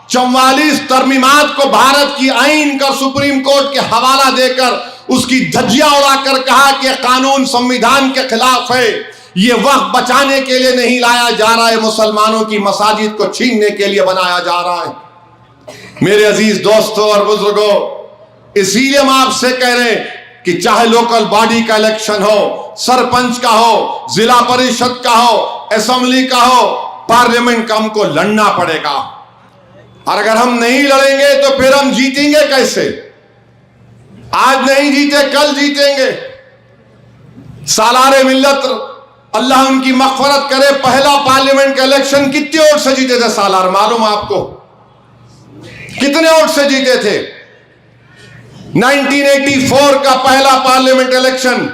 44 तरमीमात को भारत की आईन का सुप्रीम कोर्ट के हवाला देकर उसकी धज्जियां उड़ाकर कहा कि कानून संविधान के खिलाफ है, ये वक्त बचाने के लिए नहीं लाया जा रहा है, मुसलमानों की मसाजिद को छीनने के लिए बनाया जा रहा है। मेरे अजीज दोस्तों और बुजुर्गों, इसीलिए हम आपसे कह रहे हैं कि चाहे लोकल बॉडी का इलेक्शन हो, सरपंच का हो, जिला परिषद का हो, असेंबली का हो, पार्लियामेंट का हमको लड़ना पड़ेगा। और अगर हम नहीं लड़ेंगे तो फिर हम जीतेंगे कैसे? आज नहीं जीते कल जीतेंगे। सालारे मिल्लत अल्लाह उनकी मग़फ़िरत करे, पहला पार्लियामेंट का इलेक्शन कितने वोट से जीते थे सालार? मालूम आपको कितने वोट से जीते थे? 1984 का पहला पार्लियामेंट इलेक्शन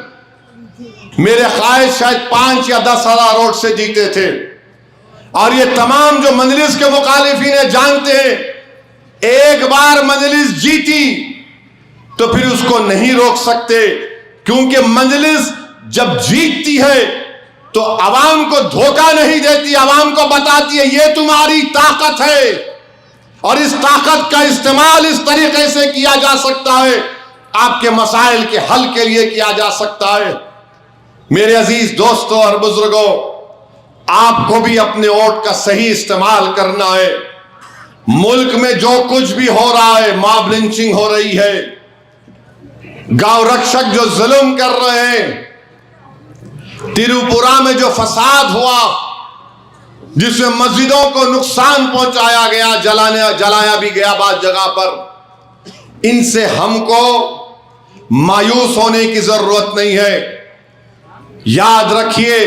मेरे ख्याल शायद 5 या 10 हजार वोट से जीते थे। और ये तमाम जो मजलिस के मुखालिफिन है जानते हैं, एक बार मजलिस जीती तो फिर उसको नहीं रोक सकते, क्योंकि मजलिस जब जीतती है तो अवाम को धोखा नहीं देती, अवाम को बताती है ये तुम्हारी ताकत है और इस ताकत का इस्तेमाल इस तरीके से किया जा सकता है, आपके मसाइल के हल के लिए किया जा सकता है। मेरे अजीज दोस्तों और बुजुर्गों, आपको भी अपने वोट का सही इस्तेमाल करना है। मुल्क में जो कुछ भी हो रहा है, मॉब लिंचिंग हो रही है, गांव रक्षक जो जुल्म कर रहे हैं, तिरुपुरा में जो फसाद हुआ जिसमें मस्जिदों को नुकसान पहुंचाया गया, जलाया भी गया बाद जगह पर, इनसे हमको मायूस होने की जरूरत नहीं है। याद रखिए,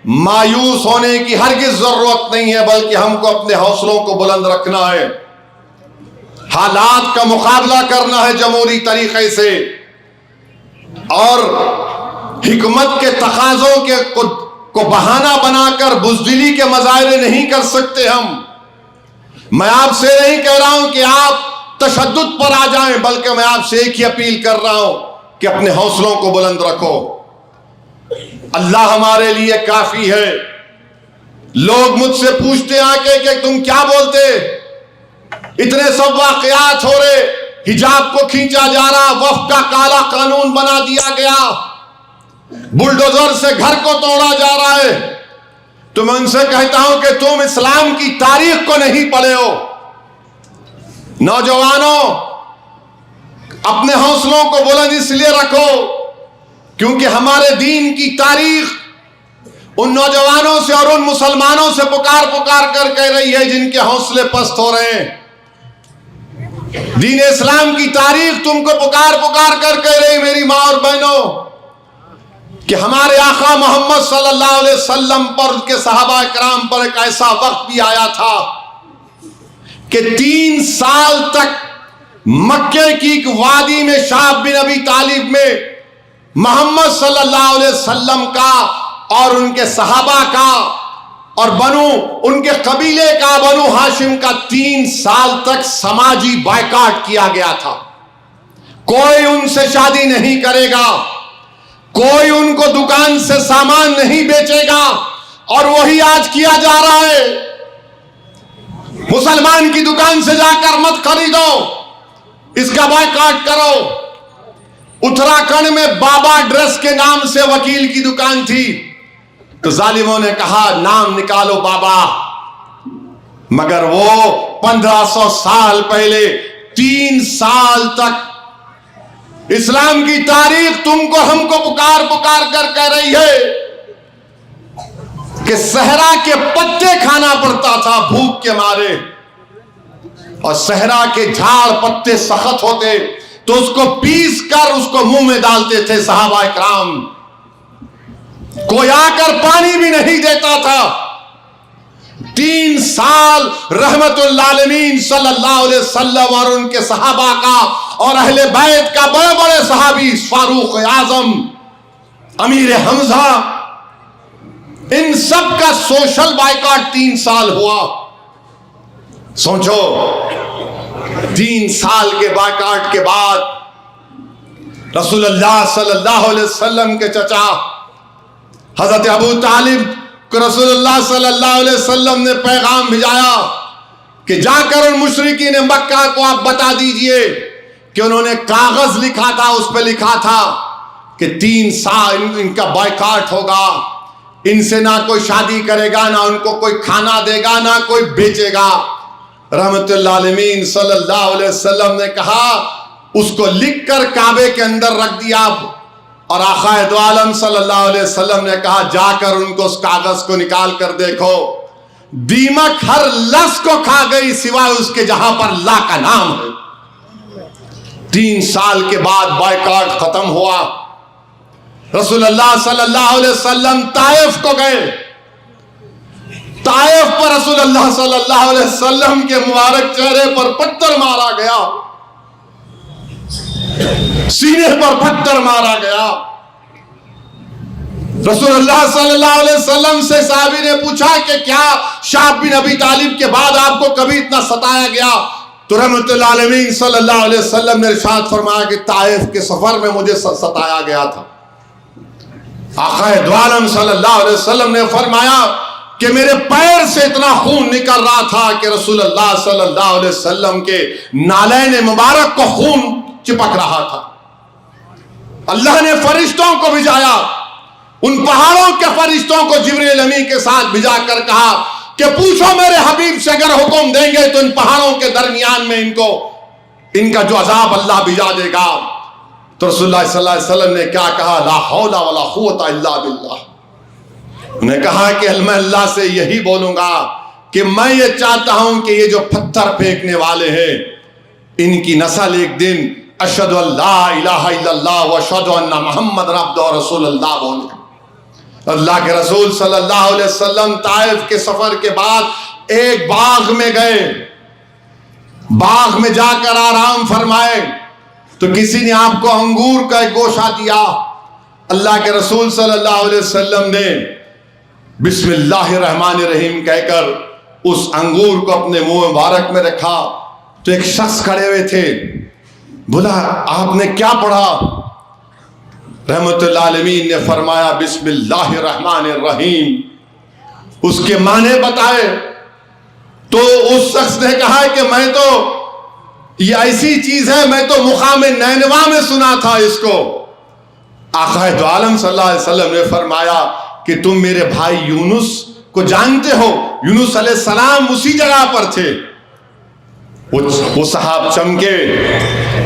मायूस होने की हरगिज जरूरत नहीं है, बल्कि हमको अपने हौसलों को बुलंद रखना है, हालात का मुकाबला करना है जमहूरी तरीके से, और हिकमत के तकाजों के को बहाना बनाकर बुज़दिली के मज़ाहिरे नहीं कर सकते हम। मैं आपसे नहीं कह रहा हूं कि आप तशद्दुद पर आ जाएं, बल्कि मैं आपसे एक ही अपील कर रहा हूं कि अपने हौसलों को बुलंद रखो। अल्लाह हमारे लिए काफी है। लोग मुझसे पूछते आके कि तुम क्या बोलते, इतने सब वाकयात हो रहे, हिजाब को खींचा जा रहा, वफ का काला कानून बना दिया गया, बुलडोजर से घर को तोड़ा जा रहा है, तो मैं उनसे कहता हूं कि तुम इस्लाम की तारीख को नहीं पढ़े हो। नौजवानों, अपने हौसलों को बुलंद इसलिए रखो क्योंकि हमारे दीन की तारीख उन नौजवानों से और उन मुसलमानों से पुकार पुकार कर कह रही है जिनके हौसले पस्त हो रहे हैं। दीन इस्लाम की तारीख तुमको पुकार पुकार कर कह रही, मेरी माँ और बहनों, कि हमारे आका मोहम्मद सल्लल्लाहु अलैहि वसल्लम पर, उनके सहाबा किराम पर एक ऐसा वक्त भी आया था कि 3 साल तक मक्के की एक वादी में, शाब बिन अबी तालिब में, मोहम्मद सल्लल्लाहु अलैहि वसल्लम का और उनके सहाबा का और उनके कबीले का, बनु हाशिम का 3 साल तक समाजी बायकाट किया गया था। कोई उनसे शादी नहीं करेगा, कोई उनको दुकान से सामान नहीं बेचेगा, और वही आज किया जा रहा है। मुसलमान की दुकान से जाकर मत खरीदो, इसका बायकाट करो। उत्तराखंड में बाबा ड्रेस के नाम से वकील की दुकान थी, तो जालिमों ने कहा नाम निकालो बाबा, मगर वो 1500 साल पहले 3 साल तक इस्लाम की तारीख तुमको हमको पुकार पुकार कर कह रही है कि सहरा के पत्ते खाना पड़ता था भूख के मारे, और सहरा के झाड़ पत्ते सख्त होते तो उसको पीस कर उसको मुंह में डालते थे सहाबा इकराम। कोई आकर पानी भी नहीं देता था। 3 साल रहमतुल आलमीन सल्लल्लाहु अलैहि वसल्लम और उनके सहाबा का और अहले बैत का बड़े बड़े सहाबी फारूक आजम, अमीर हमजा, इन सब का सोशल बाइकॉट 3 साल हुआ। सोचो 3 साल के बाइकॉट के बाद रसूलुल्लाह सल्लल्लाहु अलैहि वसल्लम के चचा हजरत अबू तालिब को रसूलुल्लाह सल्लल्लाहु अलैहि वसल्लम ने पैगाम भिजाया कि जाकर उन मुशरिकीन मक्का को आप बता दीजिए कि उन्होंने कागज लिखा था, उस पर लिखा था कि 3 साल इनका बाइकॉट होगा, इनसे ना कोई शादी करेगा, ना उनको कोई खाना देगा, ना कोई बेचेगा। रहमतुल आलमीन सल्लल्लाहु अलैहि वसल्लम ने कहा उसको लिखकर काबे के अंदर रख दिया, और आक़ाए दो आलम सल्लल्लाहु अलैहि वसल्लम ने कहा जाकर उनको उस कागज को निकाल कर देखो, दीमक हर लफ्ज को खा गई सिवाय उसके जहां पर ला का नाम है। 3 साल के बाद बाइकॉट खत्म हुआ। रसूलुल्लाह सल्लल्लाहु अलैहि वसल्लम ताइफ को गए। ताइफ पर रसूलुल्लाह सल्लल्लाहु अलैहि वसल्लम के मुबारक चेहरे पर पत्थर मारा गया, सीने पर पत्थर मारा गया। रसूलुल्लाह सल्लल्लाहु अलैहि वसल्लम से साहबी ने पूछा कि क्या शाह बिन अबी तालिब के बाद आपको कभी इतना सताया गया? तो रहमतुल आलमीन सल्लल्लाहु अलैहि वसल्लम ने इरशाद फरमाया कि ताइफ के सफर में मुझे सताया गया था। आक़ाए दो आलम सल्लल्लाहु अलैहि वसल्लम ने फरमाया कि मेरे पैर से इतना खून निकल रहा था कि रसूलुल्लाह सल्लल्लाहु अलैहि वसल्लम के नालैन मुबारक को खून चिपक रहा था। अल्लाह ने फरिश्तों को भिजाया, उन पहाड़ों के फरिश्तों को जिब्रील अमीन के साथ भिजा कर कहा कि पूछो मेरे हबीब से, अगर हुक्म देंगे तो इन पहाड़ों के दरमियान में इनका जो अजाब अल्लाह भिजा देगा। तो रसूलुल्लाह सल्लल्लाहु अलैहि वसल्लम ने क्या कहा? ला हौला वला कुव्वता इल्ला बिल्लाह। उन्हें कहा कि मैं अल्लाह से यही बोलूंगा कि मैं ये चाहता हूं कि ये जो पत्थर फेंकने वाले हैं इनकी नस्ल एक दिन अशहदु अल्ला इलाहा इल्लल्लाह व अशहदु अन्ना मुहम्मद अब्दुहु व रसूलुल्लाह बोले। अल्लाह के रसूल सल्लल्लाहु अलैहि वसल्लम ताइफ के सफर के बाद एक बाग में गए। बाग में जाकर आराम फरमाए तो किसी ने आपको अंगूर का एक गोशा दिया। अल्लाह के रसूल सल्लल्लाहु अलैहि वसल्लम ने बिस्मिल्लाहिर्रहमानिर्रहीम कहकर उस अंगूर को अपने मुंह मुबारक में रखा तो एक शख्स खड़े हुए थे। बोला आपने क्या पढ़ा? रहमतुल आलमीन ने फरमाया बिस्मिल्लाहिर्रहमानिर्रहीम। उसके माने बताए तो उस शख्स ने कहा कि मैं तो ये ऐसी चीज है, मैं तो मुकाम नैनवा में सुना था इसको। आक़ाए दो आलम सल्लल्लाहु अलैहि वसल्लम ने फरमाया कि तुम मेरे भाई यूनुस को जानते हो? यूनुस अलैहिस्सलाम उसी जगह पर थे। वो साहब चमके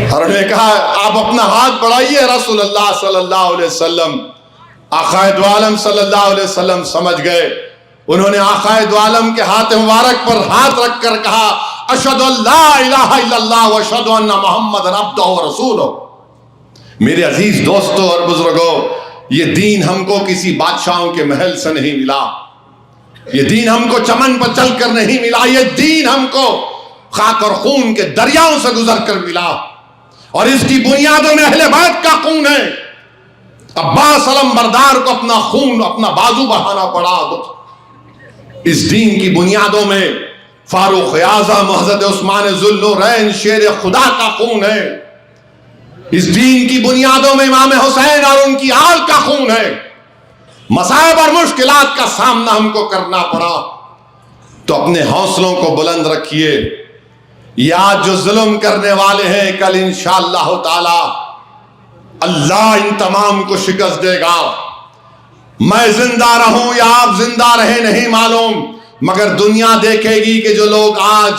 और उन्होंने कहा आप अपना हाथ बढ़ाइए रसूलुल्लाह सल्लल्लाहु अलैहि वसल्लम। आक़ाए दो आलम सल्लल्लाहु अलैहि वसल्लम समझ गए। उन्होंने आक़ाए दो आलम के हाथ मुबारक पर हाथ रखकर कहा अशहदु अल्ला इलाहा इल्लल्लाह व अशहदु अन्ना मुहम्मदन अब्दुहु व रसूलुहु। मेरे अजीज दोस्तों और बुजुर्गों, ये दीन हमको किसी बादशाहों के महल से नहीं मिला, ये दीन हमको चमन पर चलकर नहीं मिला, ये दीन हमको खाक और खून के दरियाओं से गुजर कर मिला, और इसकी बुनियादों में अहले बैत का खून है। अब्बास अलमबरदार को अपना खून, अपना बाजू बढ़ाना पड़ा। इस दीन की बुनियादों में फारूक आज़म, हज़रत उस्मान ज़ुन्नुरैन शेर खुदा का खून है। इस दीन की बुनियादों में इमाम हुसैन और उनकी आल का खून है। मसाइब और मुश्किलात का सामना हमको करना पड़ा तो अपने हौसलों को बुलंद रखिए। ये आज जो जुल्म करने वाले हैं, कल इंशाअल्लाह ताला अल्लाह इन तमाम को शिकस्त देगा। मैं जिंदा रहूं या आप जिंदा रहे नहीं मालूम, मगर दुनिया देखेगी कि जो लोग आज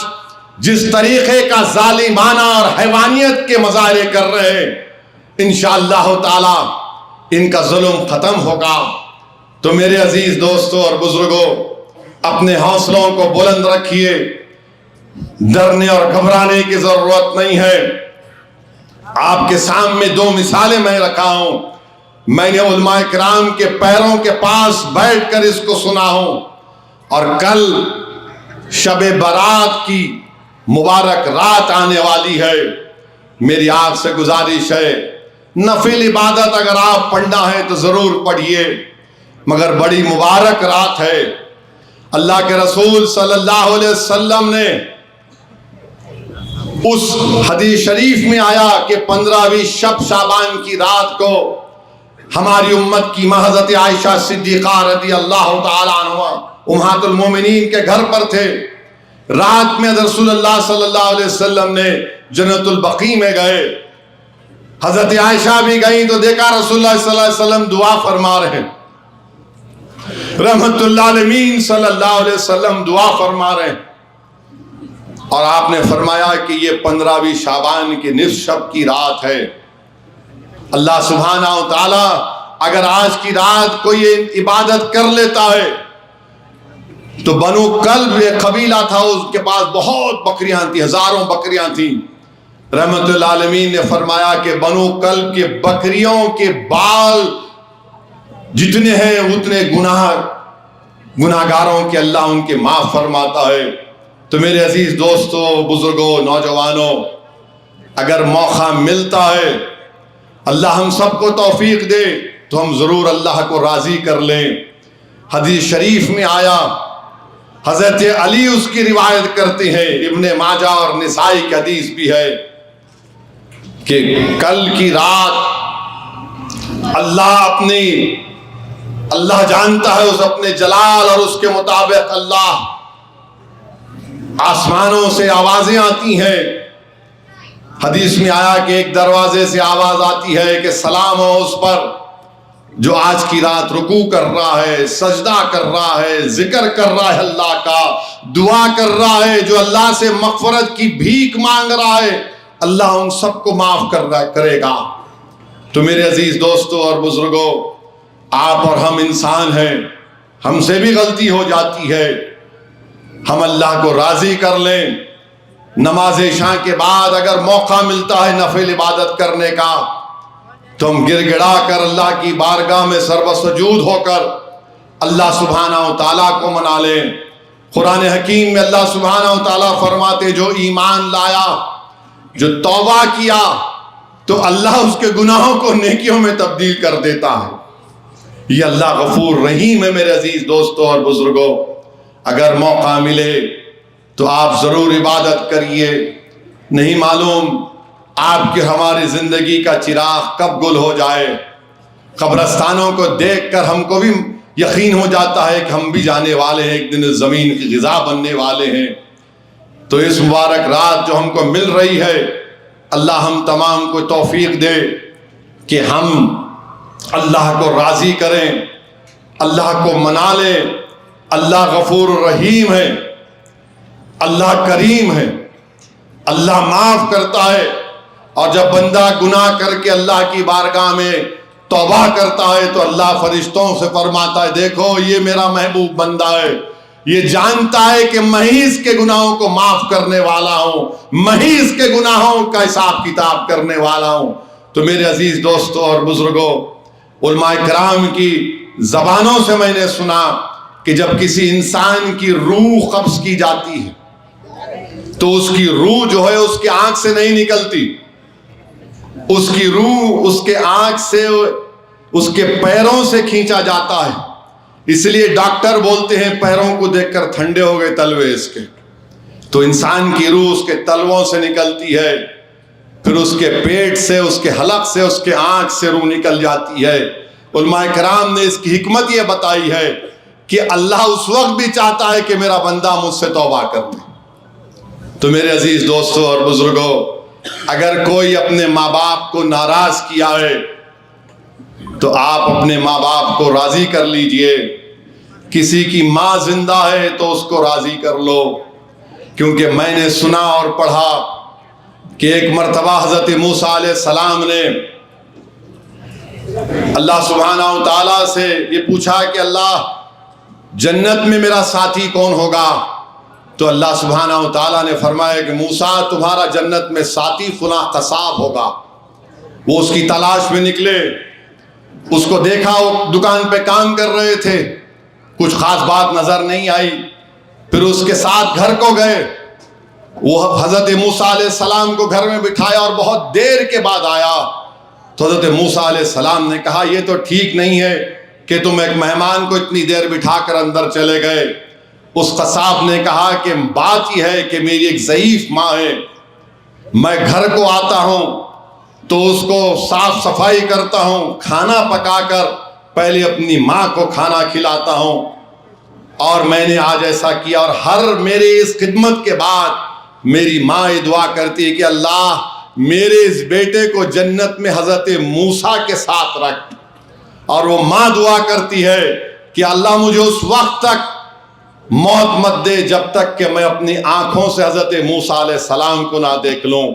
जिस तरीके का जालिमाना और हैवानियत के मजारे कर रहे हैं, इंशाअल्लाह ताला इनका जुल्म खत्म होगा। तो मेरे अजीज दोस्तों और बुजुर्गों, अपने हौसलों को बुलंद रखिए, डरने और घबराने की जरूरत नहीं है। आपके सामने दो मिसालें मैं रखा हूं, मैंने उलमाए किराम के पैरों के पास बैठकर इसको सुना हूं, और कल शबे बारात की मुबारक रात आने वाली है। मेरी आपसे गुजारिश है, नफिल इबादत अगर आप पढ़ना है तो जरूर पढ़िए, मगर बड़ी मुबारक रात है। अल्लाह के रसूल सल्लल्लाहु अलैहि वसल्लम ने उस हदीस शरीफ में आया कि 15वीं शब शाबान की रात को हमारी उम्मत की हज़रत आयशा सिद्दीक़ा रज़ी अल्लाह तआला अन्हा उम्महातुल मोमिनीन के घर पर थे। रात में रसूलुल्लाह सल्लल्लाहु अलैहि वसल्लम ने जन्नतुल बकी में गए, हजरत आयशा भी गई तो देखा रसूलुल्लाह सल्लल्लाहु अलैहि वसल्लम दुआ फरमा रहे हैं, रहमतुल्लाह अलमीन सल्लल्लाहु अलैहि वसल्लम दुआ फरमा रहे हैं, और आपने फरमाया कि ये 15वीं शाबान की निस्फ शब की रात है। अल्लाह सुब्हानहू व तआला अगर आज की रात कोई इबादत कर लेता है तो बनु कल्ब एक कबीला था, उसके पास बहुत बकरियां थी, हजारों बकरियां थी। रहमतुल्लाह अलमीन ने फरमाया कि बनु कल्ब के बकरियों के बाल जितने हैं उतने गुनाहगारों के अल्लाह उनके माफ फरमाता है। तो मेरे अजीज दोस्तों, बुजुर्गों, नौजवानों, अगर मौका मिलता है, अल्लाह हम सबको तौफीक दे, तो हम जरूर अल्लाह को राजी कर लें। हदीस शरीफ में आया, हजरत अली उसकी रिवायत करते हैं, इब्ने माजा और निसाई की हदीस भी है कि कल की रात अल्लाह जानता है, उस अपने जलाल और उसके मुताबिक अल्लाह आसमानों से आवाजें आती हैं। हदीस में आया कि एक दरवाजे से आवाज आती है कि सलाम हो उस पर जो आज की रात रुकू कर रहा है, सजदा कर रहा है, जिक्र कर रहा है, अल्लाह का दुआ कर रहा है, जो अल्लाह से मग़फ़िरत की भीख मांग रहा है, अल्लाह उन सबको माफ करेगा। तो मेरे अजीज दोस्तों और बुजुर्गों, आप और हम इंसान हैं, हमसे भी गलती हो जाती है। हम अल्लाह को राजी कर लें। नमाज इशा के बाद अगर मौका मिलता है नफिल इबादत करने का, तो हम गिड़गिड़ा कर अल्लाह की बारगाह में सर्वसजूद होकर अल्लाह सुब्हानहू तआला को मना लें। कुरान हकीम में अल्लाह सुब्हानहू तआला फरमाते, जो ईमान लाया, जो तौबा किया, तो अल्लाह उसके गुनाहों को नेकियों में तब्दील कर देता है। ये अल्लाह गफूर रहीम है। मेरे अजीज दोस्तों और बुजुर्गों, अगर मौका मिले तो आप जरूर इबादत करिए। नहीं मालूम आपके हमारी जिंदगी का चिराग कब गुल हो जाए। कब्रस्तानों को देखकर हमको भी यकीन हो जाता है कि हम भी जाने वाले हैं, एक दिन इस जमीन की ग़िज़ा बनने वाले हैं। तो इस मुबारक रात जो हमको मिल रही है, अल्लाह हम तमाम को तौफीक दे कि हम अल्लाह को राजी करें, अल्लाह को मना लें। अल्लाह गफूर रहीम है, अल्लाह करीम है, अल्लाह माफ करता है। और जब बंदा गुनाह करके अल्लाह की बारगाह में तौबा करता है तो अल्लाह फरिश्तों से फरमाता है, देखो ये मेरा महबूब बंदा है, ये जानता है कि मैं ही इसके गुनाहों को माफ करने वाला हूं, मैं ही इसके गुनाहों का हिसाब किताब करने वाला हूं। तो मेरे अजीज दोस्तों और बुजुर्गों, उलमाए किराम की जबानों से मैंने सुना कि जब किसी इंसान की रूह कब्ज की जाती है तो उसकी रूह जो है उसकी आंख से नहीं निकलती, उसकी रूह उसके आंख से, उसके पैरों से खींचा जाता है। इसलिए डॉक्टर बोलते हैं पैरों को देखकर ठंडे हो गए तलवे इसके। तो इंसान की रूह उसके तलवों से निकलती है, फिर उसके पेट से, उसके हलक से, उसके आंख से रूह निकल जाती है। उलमाए किराम ने इसकी हिकमत यह बताई है कि अल्लाह उस वक्त भी चाहता है कि मेरा बंदा मुझसे तौबा कर ले। तो मेरे अजीज दोस्तों और बुजुर्गों, अगर कोई अपने माँ बाप को नाराज किया है तो आप अपने माँ बाप को राजी कर लीजिए। किसी की माँ जिंदा है तो उसको राजी कर लो, क्योंकि मैंने सुना और पढ़ा कि एक मर्तबा हजरत मूसा अलैहिस्सलाम ने अल्लाह सुब्हानहू व तआला से ये पूछा कि अल्लाह जन्नत में मेरा साथी कौन होगा? तो अल्लाह सुब्हानहू व तआला ने फरमाया कि मूसा तुम्हारा जन्नत में साथी फुला कसाब होगा। वो उसकी तलाश में निकले, उसको देखा वो दुकान पे काम कर रहे थे, कुछ खास बात नजर नहीं आई। फिर उसके साथ घर को गए, वो हजरत मूसा अलैहि सलाम को घर में बिठाया और बहुत देर के बाद आया। तो हजरत मूसा अलैहि सलाम ने कहा ये तो ठीक नहीं है कि तुम एक मेहमान को इतनी देर बिठाकर अंदर चले गए। उस कसाब ने कहा कि बात यह है कि मेरी एक ज़ईफ माँ है, मैं घर को आता हूँ तो उसको साफ सफाई करता हूँ, खाना पकाकर पहले अपनी माँ को खाना खिलाता हूँ, और मैंने आज ऐसा किया। और हर मेरे इस खिदमत के बाद मेरी माँ ये दुआ करती है कि अल्लाह मेरे इस बेटे को जन्नत में हजरत मूसा के साथ रख। और वो माँ दुआ करती है कि अल्लाह मुझे उस वक्त तक मौत मत दे जब तक कि मैं अपनी आंखों से हजरत मूसा अलैहि सलाम को ना देख लूं।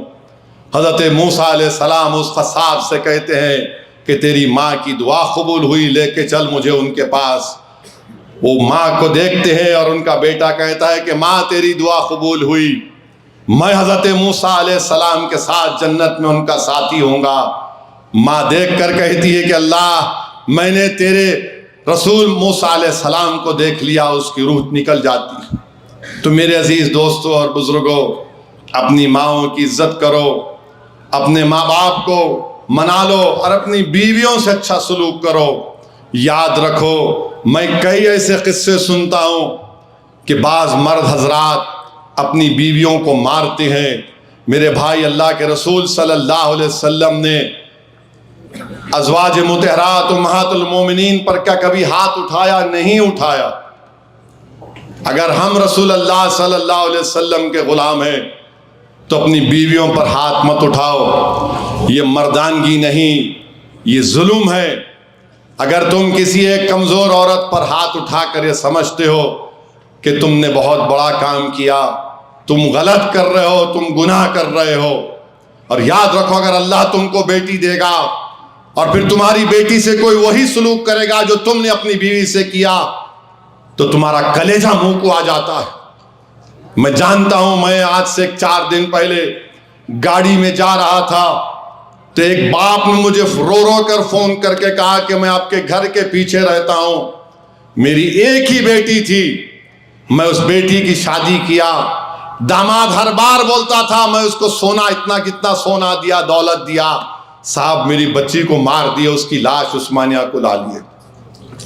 हजरत मूसा अलैहि सलाम उस कसाब से कहते हैं कि तेरी माँ की दुआ कबूल हुई, लेके चल मुझे उनके पास। वो माँ को देखते हैं और उनका बेटा कहता है कि माँ तेरी दुआ कबूल हुई, मैं हजरत मूसा अलैहि सलाम के साथ जन्नत में उनका साथी होऊंगा। माँ देख कर कहती है कि अल्लाह मैंने तेरे रसूल मूसा अलैहि सलाम को देख लिया, उसकी रूह निकल जाती। तो मेरे अजीज़ दोस्तों और बुज़ुर्गों, अपनी माँओं की इज़्ज़त करो, अपने माँ बाप को मना लो और अपनी बीवियों से अच्छा सलूक करो। याद रखो, मैं कई ऐसे किस्से सुनता हूँ कि बाज़ मर्द हजरात अपनी बीवियों को मारते हैं। मेरे भाई, अल्लाह के रसूल सल्लल्लाहु अलैहि वसल्लम ने अज़वाज मुतहरात उम्महातुल मोमिनीन पर क्या कभी हाथ उठाया? नहीं उठाया। अगर हम रसूल अल्लाह सल्लल्लाहु अलैहि वसल्लम के ग़ुलाम हैं तो अपनी बीवियों पर हाथ मत उठाओ। ये मर्दानगी नहीं, ये जुल्म है। अगर तुम किसी एक कमज़ोर औरत पर हाथ उठाकर ये समझते हो कि तुमने बहुत बड़ा काम किया, तुम गलत कर रहे हो, तुम गुनाह कर रहे हो। और याद रखो, अगर अल्लाह तुमको बेटी देगा और फिर तुम्हारी बेटी से कोई वही सलूक करेगा जो तुमने अपनी बीवी से किया, तो तुम्हारा कलेजा मुंह को आ जाता है। मैं जानता हूं, मैं आज से 4 दिन पहले गाड़ी में जा रहा था तो एक बाप ने मुझे रो रो कर फोन करके कहा कि मैं आपके घर के पीछे रहता हूं, मेरी एक ही बेटी थी, मैं उस बेटी की शादी किया। दामाद हर बार बोलता था मैं उसको सोना इतना कितना सोना दिया, दौलत दिया, साहब मेरी बच्ची को मार दिया, उसकी लाश उस्मानिया को ला लिए।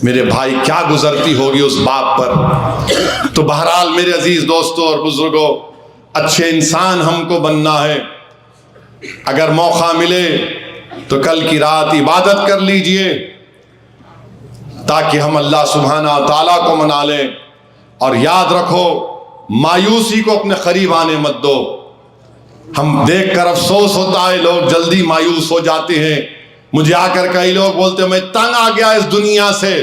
मेरे भाई, क्या गुजरती होगी उस बाप पर। तो बहरहाल मेरे अजीज दोस्तों और बुजुर्गों, अच्छे इंसान हमको बनना है। अगर मौका मिले तो कल की रात इबादत कर लीजिए ताकि हम अल्लाह सुब्हाना व तआला को मना लें। और याद रखो, मायूसी को अपने करीब आने मत दो। हम देखकर अफसोस होता है, लोग जल्दी मायूस हो जाते हैं। मुझे आकर कई लोग बोलते मैं तंग आ गया इस दुनिया से।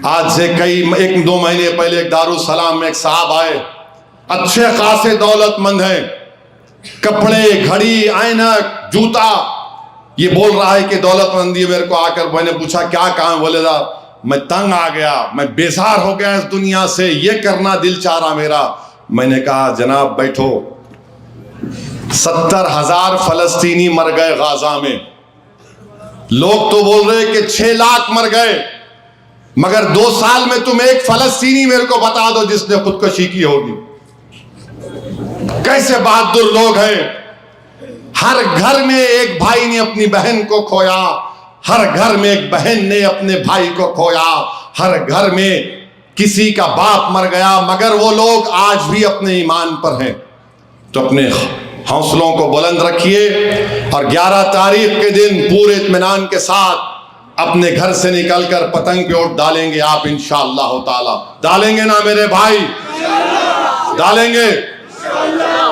आज से 1-2 महीने पहले एक दारुसलाम में एक साहब आए, अच्छे खासे दौलतमंद हैं, कपड़े, घड़ी, ऐनक, जूता, ये बोल रहा है कि दौलतमंदी। मेरे को आकर मैंने पूछा क्या काम? बोले मैं तंग आ गया, मैं बेजार हो गया इस दुनिया से, ये करना दिल चाह रहा मेरा। मैंने कहा जनाब बैठो, 70,000 फलस्तीनी मर गए गाजा में। लोग तो बोल रहे कि 6 लाख मर गए, मगर 2 साल में तुम एक फलस्तीनी मेरे को बता दो जिसने खुदकुशी की होगी। कैसे बहादुर लोग हैं। हर घर में एक भाई ने अपनी बहन को खोया, हर घर में एक बहन ने अपने भाई को खोया, हर घर में किसी का बाप मर गया, मगर वो लोग आज भी अपने ईमान पर हैं। तो अपने हौसलों को बुलंद रखिए और 11 तारीख के दिन पूरे इत्मीनान के साथ अपने घर से निकलकर पतंग पे उड़ डालेंगे आप इंशाअल्लाह ताला। डालेंगे ना मेरे भाई? डालेंगे?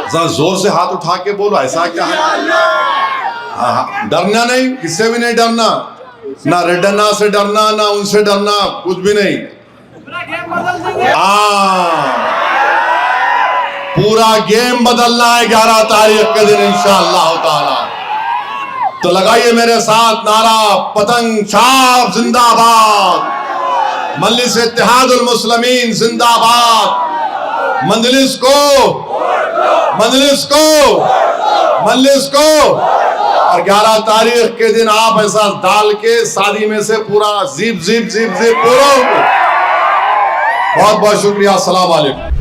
जरा जोर से हाथ उठा के बोलो, ऐसा क्या है? डरना नहीं, किससे भी नहीं डरना, ना रेडना से डरना, ना उनसे डरना, कुछ भी नहीं। पूरा गेम बदलना है 11 तारीख के दिन इंशाअल्लाह ताला। तो लगाइए मेरे साथ नारा पतंग छाप जिंदाबाद, मजलिस इत्तेहादुल मुस्लिमीन जिंदाबाद, मजलिस को और 11 तारीख के दिन आप ऐसा डाल के शादी में से पूरा जीप पूरा। बहुत बहुत शुक्रिया। अस्सलाम वालेकुम।